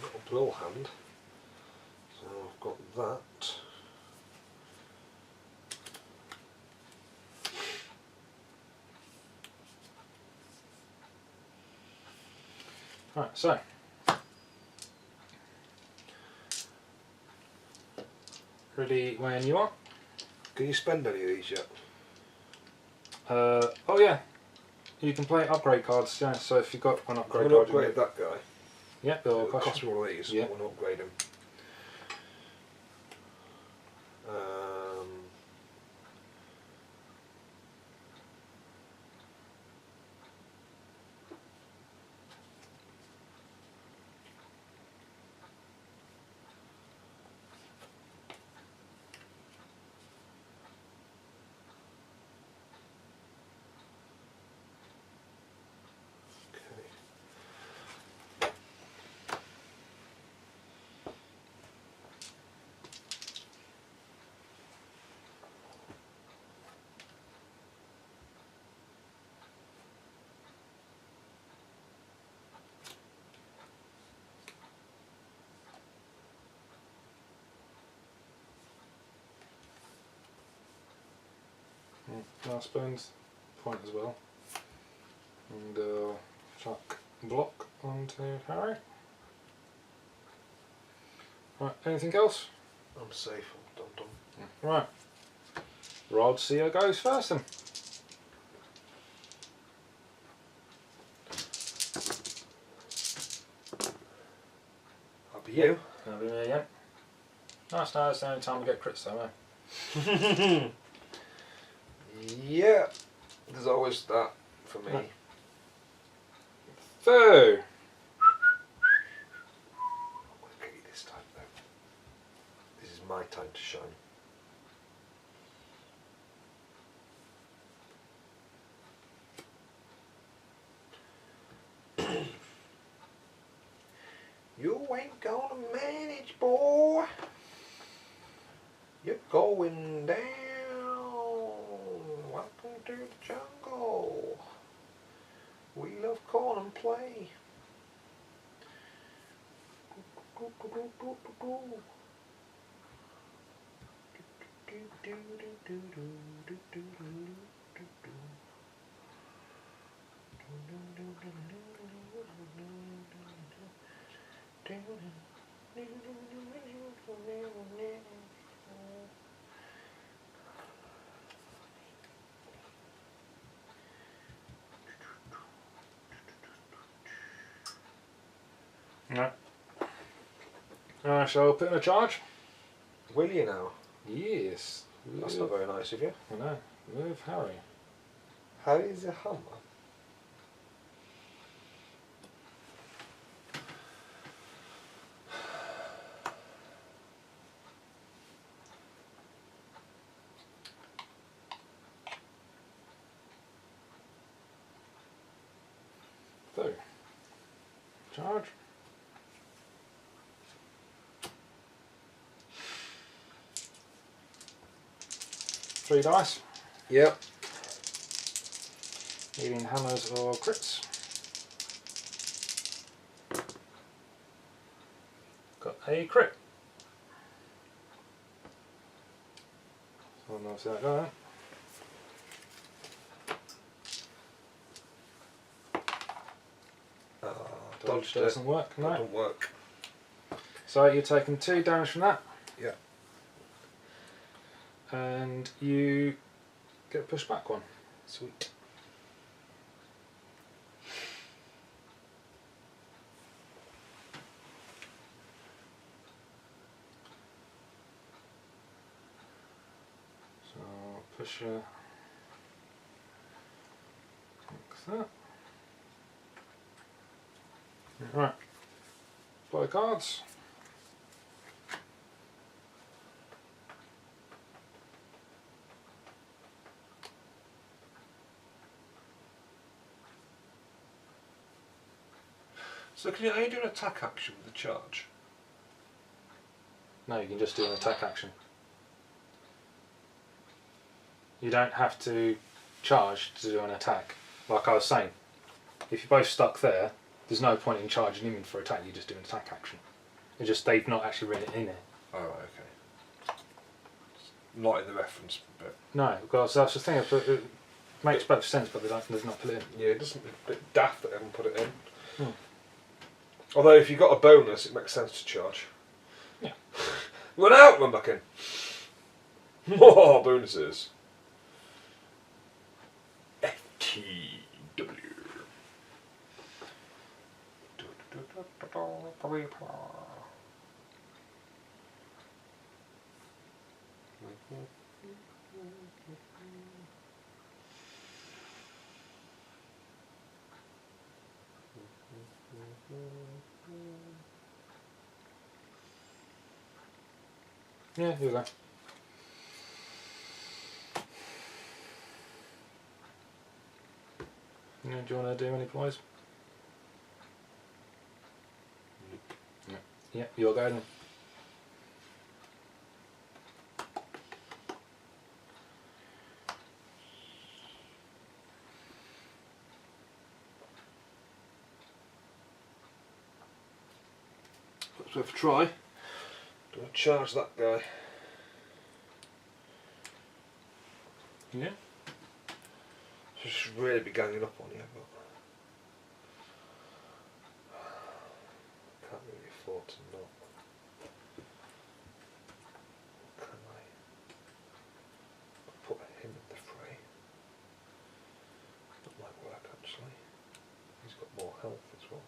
Little blow hand. So I've got that. Right, so ready when you are. Can you spend any of these yet? Oh yeah, you can play upgrade cards. Yeah, so if you've got an I'm upgrade going to card, upgrade that guy. yeah, it'll It'll cost me one of these. Yeah. I want to upgrade him. I'll spend point as well, and chuck block onto Harry. Right, anything else? I'm safe. I'm done. Right, Rod Seer goes first then. That'll be you. That'll be me again. Nice, no, it's the only time we get crits though, eh? Yeah. There's always that for me. Right. Foo! I'll get you this time though. This is my time to shine. You ain't gonna manage, boy. You're going down. Welcome to the jungle. We love corn and play. Right. I shall put in a charge. Will you now? Yes. That's not very nice of you. I know. With Harry. Harry's a hammer. So, charge. Three dice. Yep. Needing hammers or crits. a crit. So I'll see that guy. Dodged doesn't it. work. No. That doesn't work. So you're taking 2 damage from that. Yeah. And you get pushed back 1. Sweet. So push you like that. Right. Play cards. So can you only do an attack action with a charge? No, you can just do an attack action. You don't have to charge to do an attack. Like I was saying, if you're both stuck there, there's no point in charging him in for attack, you just do an attack action. It's just they've not actually written it in there. Oh, right, okay. Not in the reference bit. No, because that's the thing, it makes both sense, but they've not put it in. Yeah, it doesn't. It's a bit daft that they haven't put it in. Hmm. Although if you got a bonus, it makes sense to charge. Yeah. Run out, run back in. More bonuses. FTW. Yeah, here we go. Yeah, do you want to do any plays? Yeah, you're going. Let's have a try. Do I charge that guy? Yeah. Should really be ganging up on you, but can't really afford to not. Can I? Put him in the fray. That might work actually. He's got more health as well.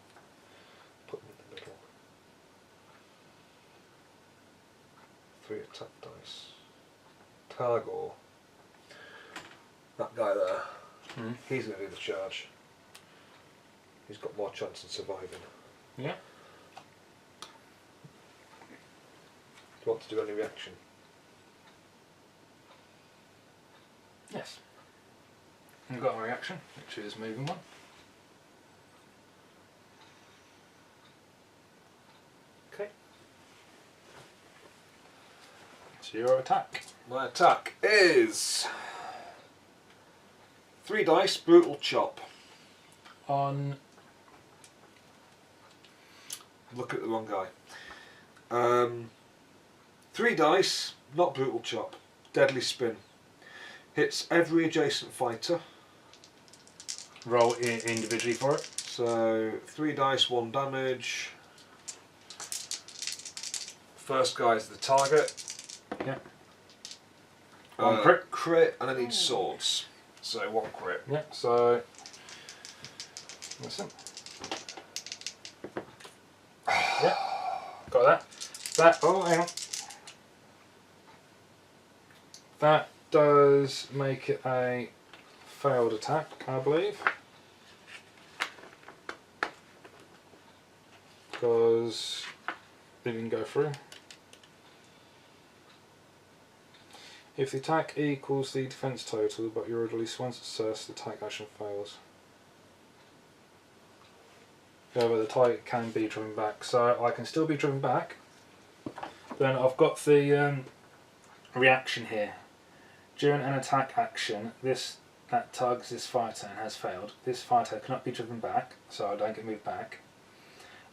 Put him in the middle. 3 attack dice. Targo. That guy there. He's going to do the charge. He's got more chance of surviving. Yeah. Do you want to do any reaction? Yes. We've got a reaction, which is moving 1. Okay. So your attack. My attack is 3 dice, brutal chop. On. Look at the wrong guy. 3 dice, not brutal chop. Deadly spin. Hits every adjacent fighter. Roll individually for it. So 3 dice, 1 damage. First guy is the target. Yeah. 1 crit. Crit, and I need swords. So 1 crit. Yeah, so. Listen. Yeah. Got that. That. Oh, hang on. That does make it a failed attack, I believe. Because it didn't go through. If the attack equals the defense total, but you're released once success, the attack action fails. However, the target can be driven back, so I can still be driven back. Then I've got the reaction here. During an attack action, that targets this fighter and has failed. This fighter cannot be driven back, so I don't get moved back.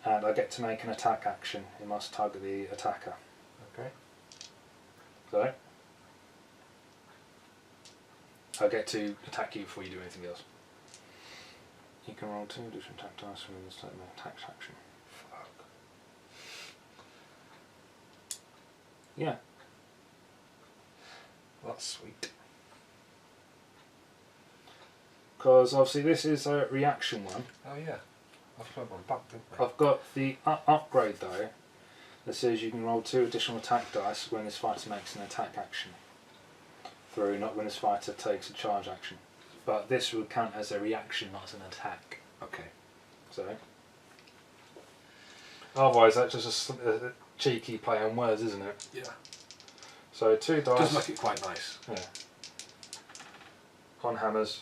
and I get to make an attack action. It must target the attacker. Okay. So I get to attack you before you do anything else. You can roll 2 additional attack dice from the start of an attack action. Fuck. Yeah. That's sweet. Because obviously this is a reaction one. Oh yeah. I've played one back, didn't I? I've got the upgrade though that says you can roll 2 additional attack dice when this fighter makes an attack action. Through, not when this fighter takes a charge action. But this would count as a reaction, not as an attack. Okay. So, otherwise that's just a cheeky play on words, isn't it? Yeah. So 2 dice. Does make it quite nice. Yeah. On hammers.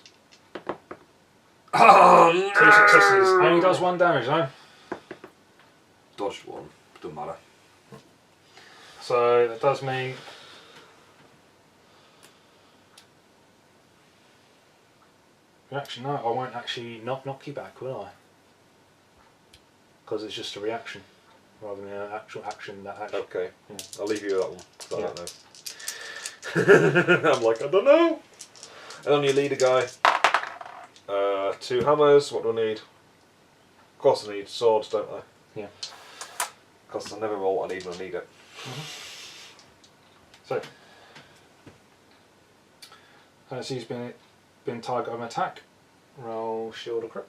Oh, 2 successes. Only does 1 damage though. Dodged one. Doesn't matter. So that does mean reaction. No, I won't actually knock you back, will I? Because it's just a reaction rather than an actual action. That action. Okay. Yeah. I'll leave you with that one. 'Cause I don't know. I'm like, I don't know. And then you lead a guy. 2 hammers. What do I need? Of course I need swords, don't I? Yeah. Because I never roll what I need when I need it. So, as he's been target of an attack, roll shield or crit.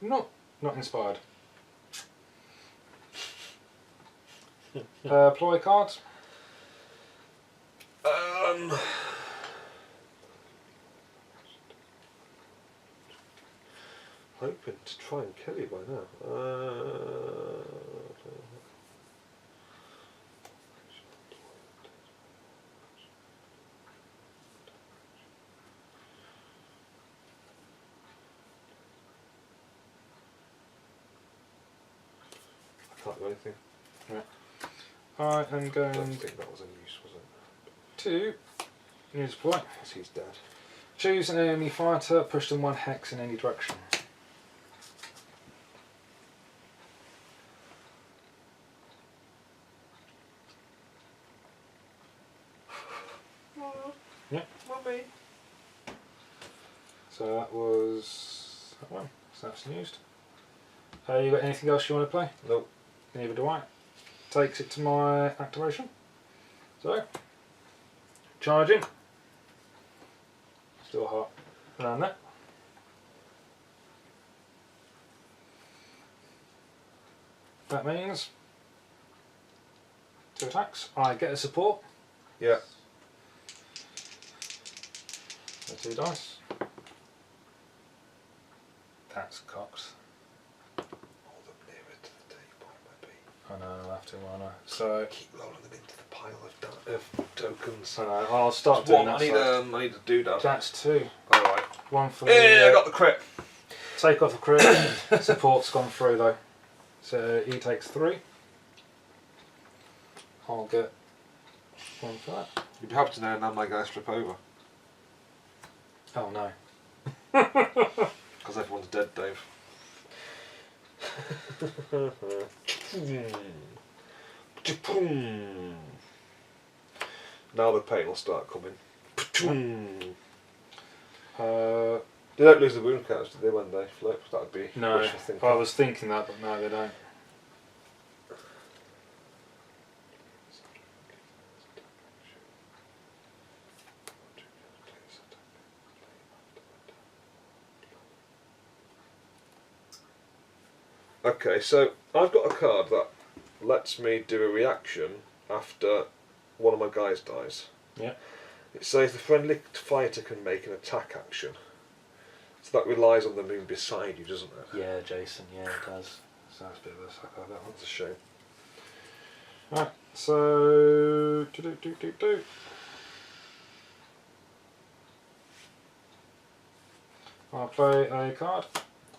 Not inspired. Ploy cards. Hoping to try and kill you by now. I can't do anything. I am I going don't think that was any use, was it? to use ploy. Because he's dead. Choose an enemy fighter, push them 1 hex in any direction. Yeah. Mummy. So that was that one. So that's used. You got anything else you want to play? Nope. Neither do I. Takes it to my activation. So, charging. Still hot around that. That means 2 attacks. I get a support. Yeah. So 2 dice. That's cocked. Hold them nearer to the table, maybe. I know, I'll have to, won't I? So, Keep rolling them into the pile of tokens. I know, I'll start Just doing one. that. I need a doodad. That's 2. Alright. 1 for Hey, the I got the crit. take off the crit. Support's gone through though. So he takes 3. I'll get 1 for that. You'd be happy to know now my guys flip over. Oh no. Because everyone's dead, Dave. Now the pain will start coming. They don't lose the wound counts, do they, when they flip? That'd be No, wishful thinking. I was thinking that, but no, they don't. Okay, so I've got a card that lets me do a reaction after one of my guys dies. Yeah. It says the friendly fighter can make an attack action. So that relies on the moon beside you, doesn't it? Yeah, Jason, yeah, it does. So that's a bit of a sucker, that one. That's a shame. Right, so... I'll play a card.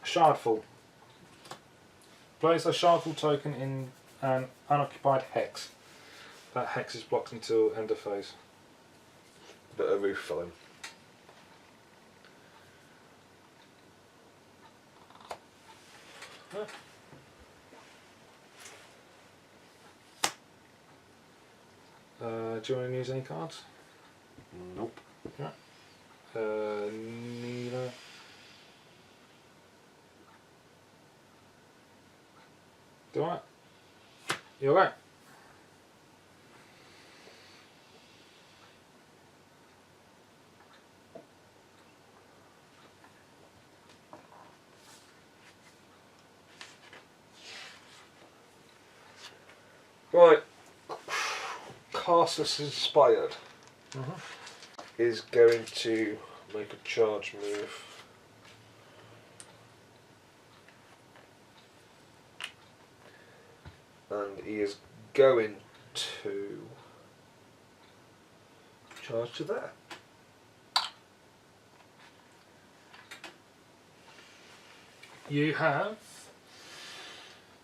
Shardful. Place a Shardful token in an unoccupied hex. That hex is blocked until end of phase. Bit of roof fell in. Do you want to use any cards? Nope. Yeah. Neither. Do I? You're right. Right. Carsus Inspired is going to make a charge move. And he is going to charge to there. You have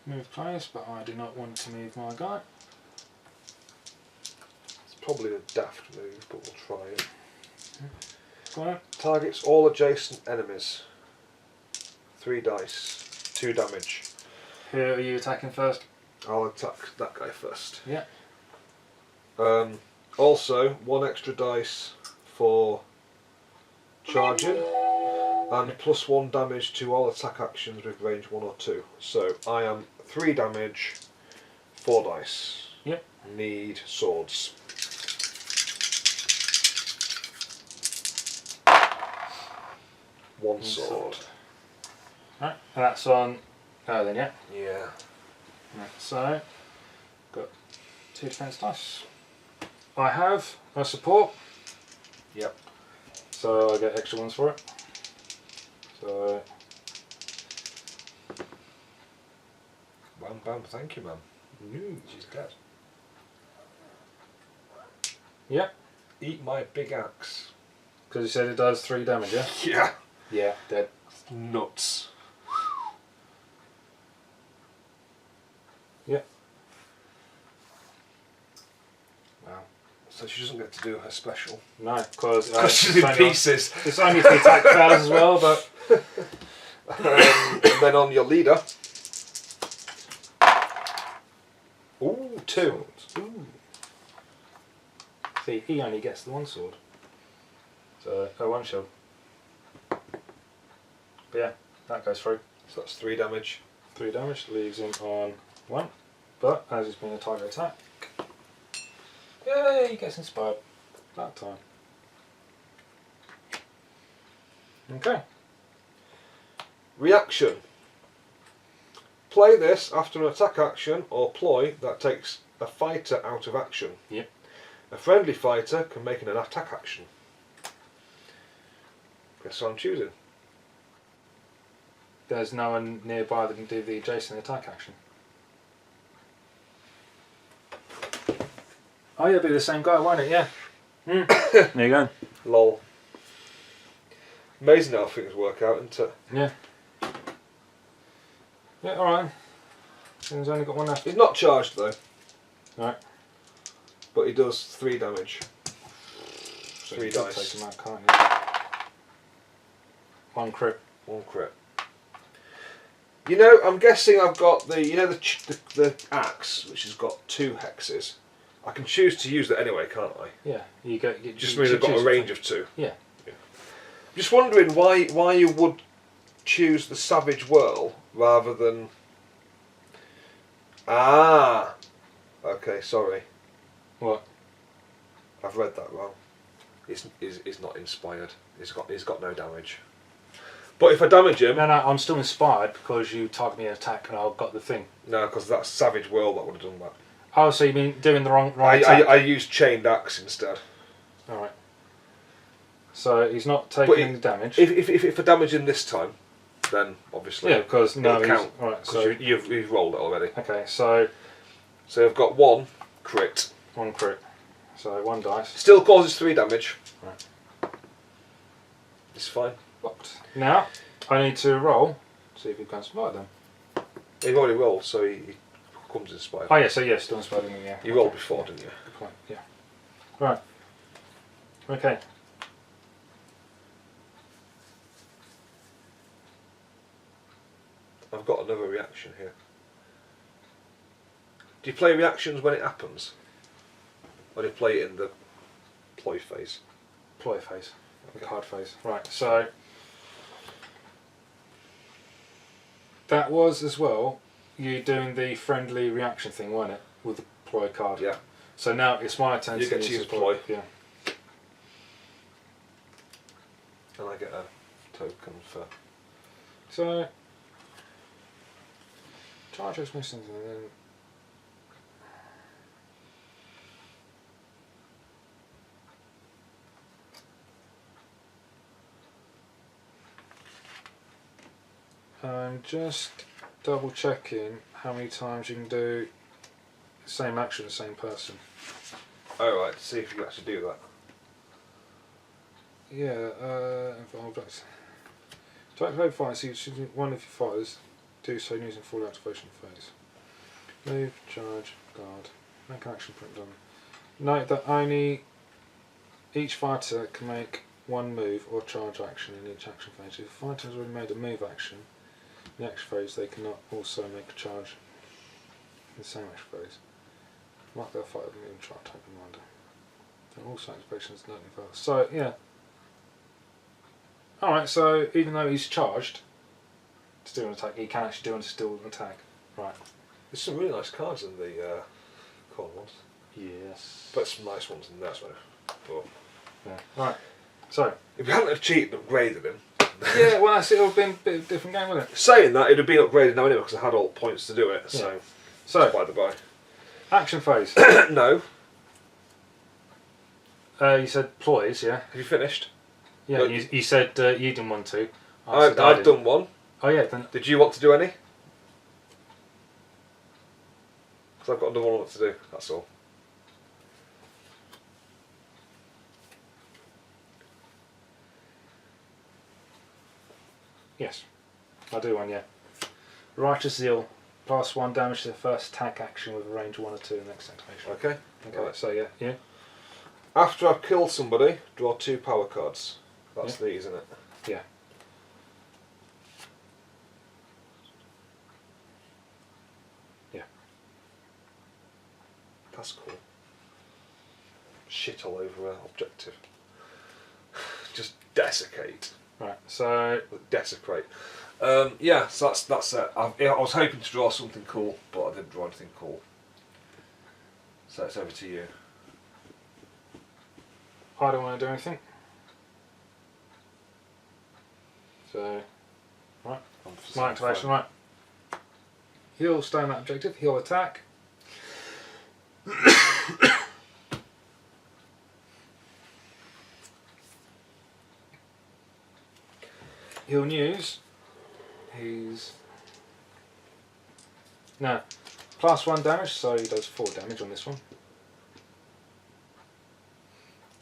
moved close, but I do not want to move my guy. It's probably a daft move, but we'll try it. Go on. Targets all adjacent enemies. 3 dice, 2 damage. Who are you attacking first? I'll attack that guy first. Yeah. Also, 1 extra dice for charging, and +1 damage to all attack actions with range 1 or 2. So I am 3 damage, 4 dice. Yep. Need swords. One sword. Right, and that's on. Oh, then yeah. Yeah. Right, so got 2 defense dice. I have a support. Yep. So I get extra ones for it. So Bam bam, thank you, man. She's dead. yeah, Eat my big axe. because you said it does 3 damage, yeah? Yeah. Yeah, dead. Nuts. Yeah. Wow. So she doesn't get to do her special. No, because She's in pieces. It's only if the attack fails as well, but And then on your leader. Ooh, 2. Ooh. See, he only gets the 1 sword. So, 1 shield. But yeah, that goes through. So that's 3 damage. 3 damage, leaves him on 1. But, as it's been a target attack, yay, he gets inspired. That time. Okay. Reaction. Play this after an attack action or ploy that takes a fighter out of action. Yep. A friendly fighter can make an attack action. Guess what I'm choosing. There's no one nearby that can do the adjacent attack action. Oh, yeah, it'll be the same guy, won't it? Yeah. There you go. Lol. Amazing how things work out, isn't it? Yeah. Yeah, alright. He's only got 1 left. He's not charged though. Right. But he does 3 damage. So 3 you can dice. take him out, can't you? 1 crit. 1 crit. You know, I'm guessing I've got the, you know, the axe, which has got 2 hexes. I can choose to use that anyway, can't I? Yeah. You go. Just means I've got a range of 2. Yeah. Just wondering why you would choose the Savage Whirl rather than. Ah. Okay, sorry. What? I've read that wrong. He's not inspired. He's got no damage. But if I damage him, No, I'm still inspired because you target me an attack and I've got the thing. no, because that's Savage Whirl that would have done that. Oh, so you mean doing the wrong attack? I used Chained Axe instead. Alright. So he's not taking any damage. If I damage him this time, then obviously yeah, because no, it'll count. Alright, So so you've rolled it already. okay, so So I've got 1 crit. 1 crit. So 1 dice. Still causes 3 damage. Right. It's fine. Blocked. Now I need to roll. See if he can survive them. You've already rolled, so he comes inspired. Oh yeah, so yeah, still inspired me. Yeah. You rolled before, didn't you? Good point. Yeah. Right. Okay. I've got another reaction here. Do you play reactions when it happens? Or do you play it in the ploy phase? Ploy phase. The card phase. Right, so that was as well you doing the friendly reaction thing, wasn't it? With the ploy card. Yeah. So now it's my turn You get to use ploy. Yeah. And I get a token for... So charge those missions and then I'm just double checking how many times you can do the same action, the same person. Oh right, to see if you can actually do that. Yeah, involved. To activate fire, so you choose one of your fighters, do so using full activation phase. Move, charge, guard, make an action print done. Note that only each fighter can make one move or charge action in each action phase. If a fighter has already made a move action in the action phase, they cannot also make a charge in the same action phase. Mark their fighter move and try to take reminder. There are also activations not involved. So, yeah. Alright, so even though he's charged to do an attack, he can actually do still an attack. Right. There's some really nice cards in the corner ones. Yes. But some nice ones in there as well. But yeah. Right. So. If we hadn't have cheated and upgraded him. Yeah, well that's it, would have been a bit of a different game, wouldn't it? Saying that, it'd have been upgraded now anyway because I had all the points to do it, so. Yeah. So. By the by. Action phase. No. You said ploys, yeah? Have you finished? Yeah, you said you didn't want to. I've done one. Oh yeah, then. Did you want to do any? Because I've got another one to do, that's all. Yes, I do one, yeah. Righteous Zeal, +1 damage to the first attack action with a range 1 or 2 in the next activation. Okay. Okay, Right. so yeah. After I've killed somebody, draw 2 power cards. That's these, isn't it? Yeah. Yeah. That's cool. Shit all over our objective. Just desiccate. Right, so Desecrate. Yeah, so that's it. I was hoping to draw something cool, but I didn't draw anything cool. So it's over to you. I don't want to do anything. So, right, my activation, right. He'll stay on that objective, he'll attack. He'll use his now +1 damage, so he does 4 damage on this one.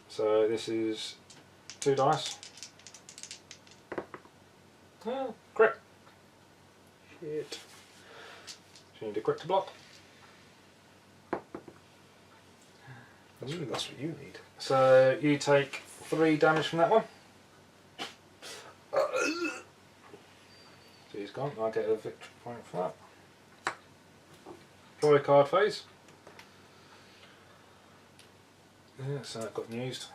So this is 2 dice. Oh, crit. Shit. So you need a crit to block. That's what you need. So you take 3 damage from that one. So he's gone. I get a victory point for that. Draw a card phase. Yeah, so that got used.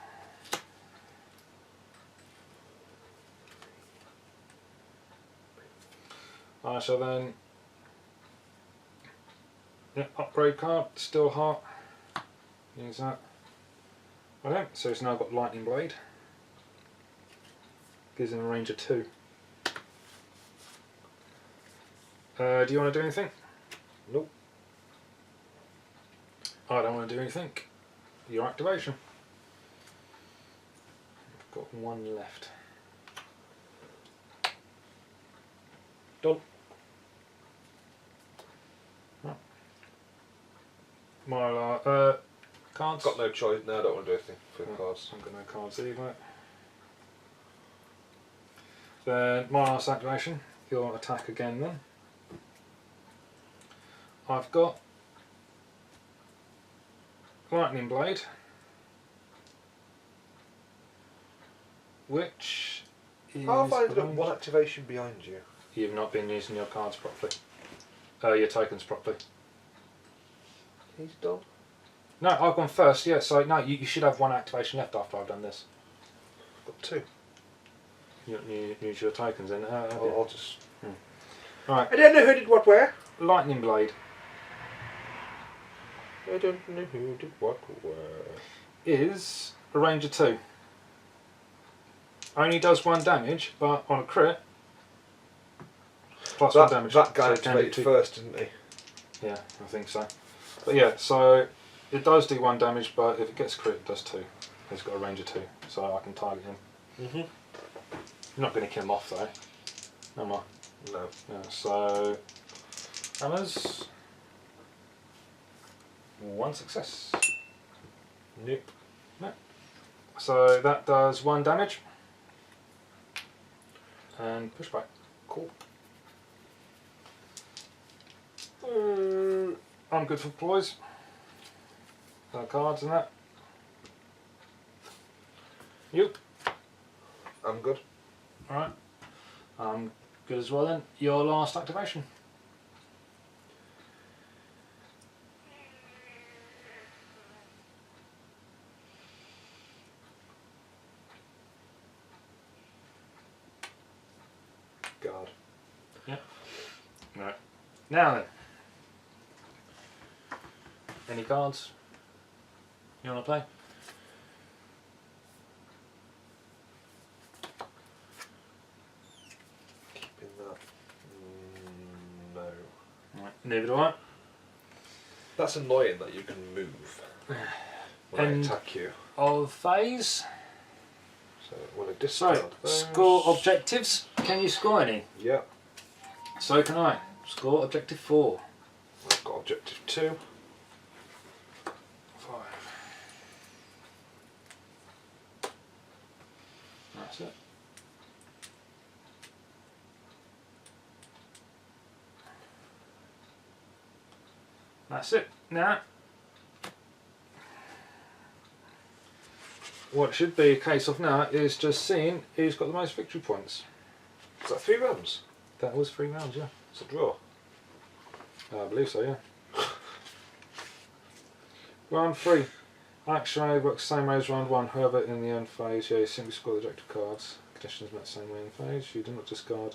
I shall then upgrade card, still heart. Use that. Okay, so it's now got lightning blade. Gives him a range of 2. Do you want to do anything? Nope. I don't want to do anything. Your activation. I've got 1 left. Done. Right. My cards. Got no choice. No, I don't want to do anything for the cards. I've got no cards either. Then my last activation. You'll attack again then. I've got lightning blade, which is How have I ended up 1 activation behind you? you've not been using your cards properly. Your tokens properly. He's done. No, I've gone first, yeah, so no, you should have one activation left after I've done this. I've got 2. You don't use your tokens then. I'll just... Right. I don't know who did what where. Lightning Blade. I don't know who did what where. Is a range of 2. Only does 1 damage, but on a crit, plus 1 damage. That guy so it can do activated 2. first, didn't he? Yeah, I think so. But yeah, so it does do 1 damage, but if it gets crit, it does 2. It's got a range of 2, so I can target him. I'm not going to kill him off though. Am I? No. Yeah, so hammers. 1 success. Nope. No. So that does 1 damage. And pushback. Cool. I'm good for ploys. Cards and that. You. I'm good. Alright. I'm good as well then. Your last activation. Guard. Yep. Right. Now then. Any cards you want to play? Keeping that. No. Right. Neither do I. That's annoying that you can move when I attack you. Of phase. So when I discard So, those. score objectives. Can you score any? Yeah. So can I. Score objective 4. I've got objective 2. 5. That's it. That's it. Now, what should be a case of now is just seeing who's got the most victory points. Is that 3 rounds? That was 3 rounds, yeah. It's a draw. I believe so, yeah. Round 3. Action works same way as round 1. However, in the end phase, you simply score the objective cards. Conditions met the same way in phase. You do not discard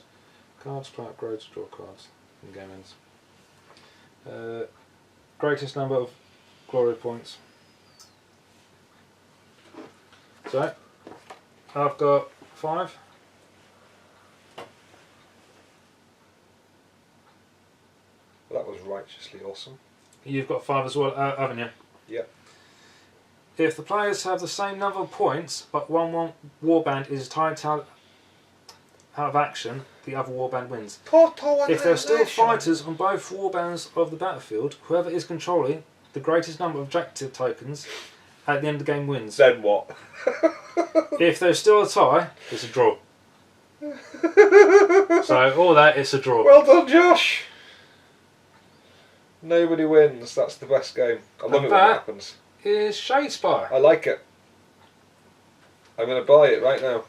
cards, play upgrades, or draw cards. And the game ends. Greatest number of glory points. So, I've got 5. That was righteously awesome. You've got 5 as well, haven't you? Yep. If the players have the same number of points, but one warband is tied out of action, the other warband wins. If there are still fighters on both warbands of the battlefield, whoever is controlling the greatest number of objective tokens at the end of the game wins. Then what? If there's still a tie, it's a draw. So all that, it's a draw. Well done, Josh! Nobody wins. That's the best game. I love it when it happens. Is Shadespire. I like it. I'm going to buy it right now.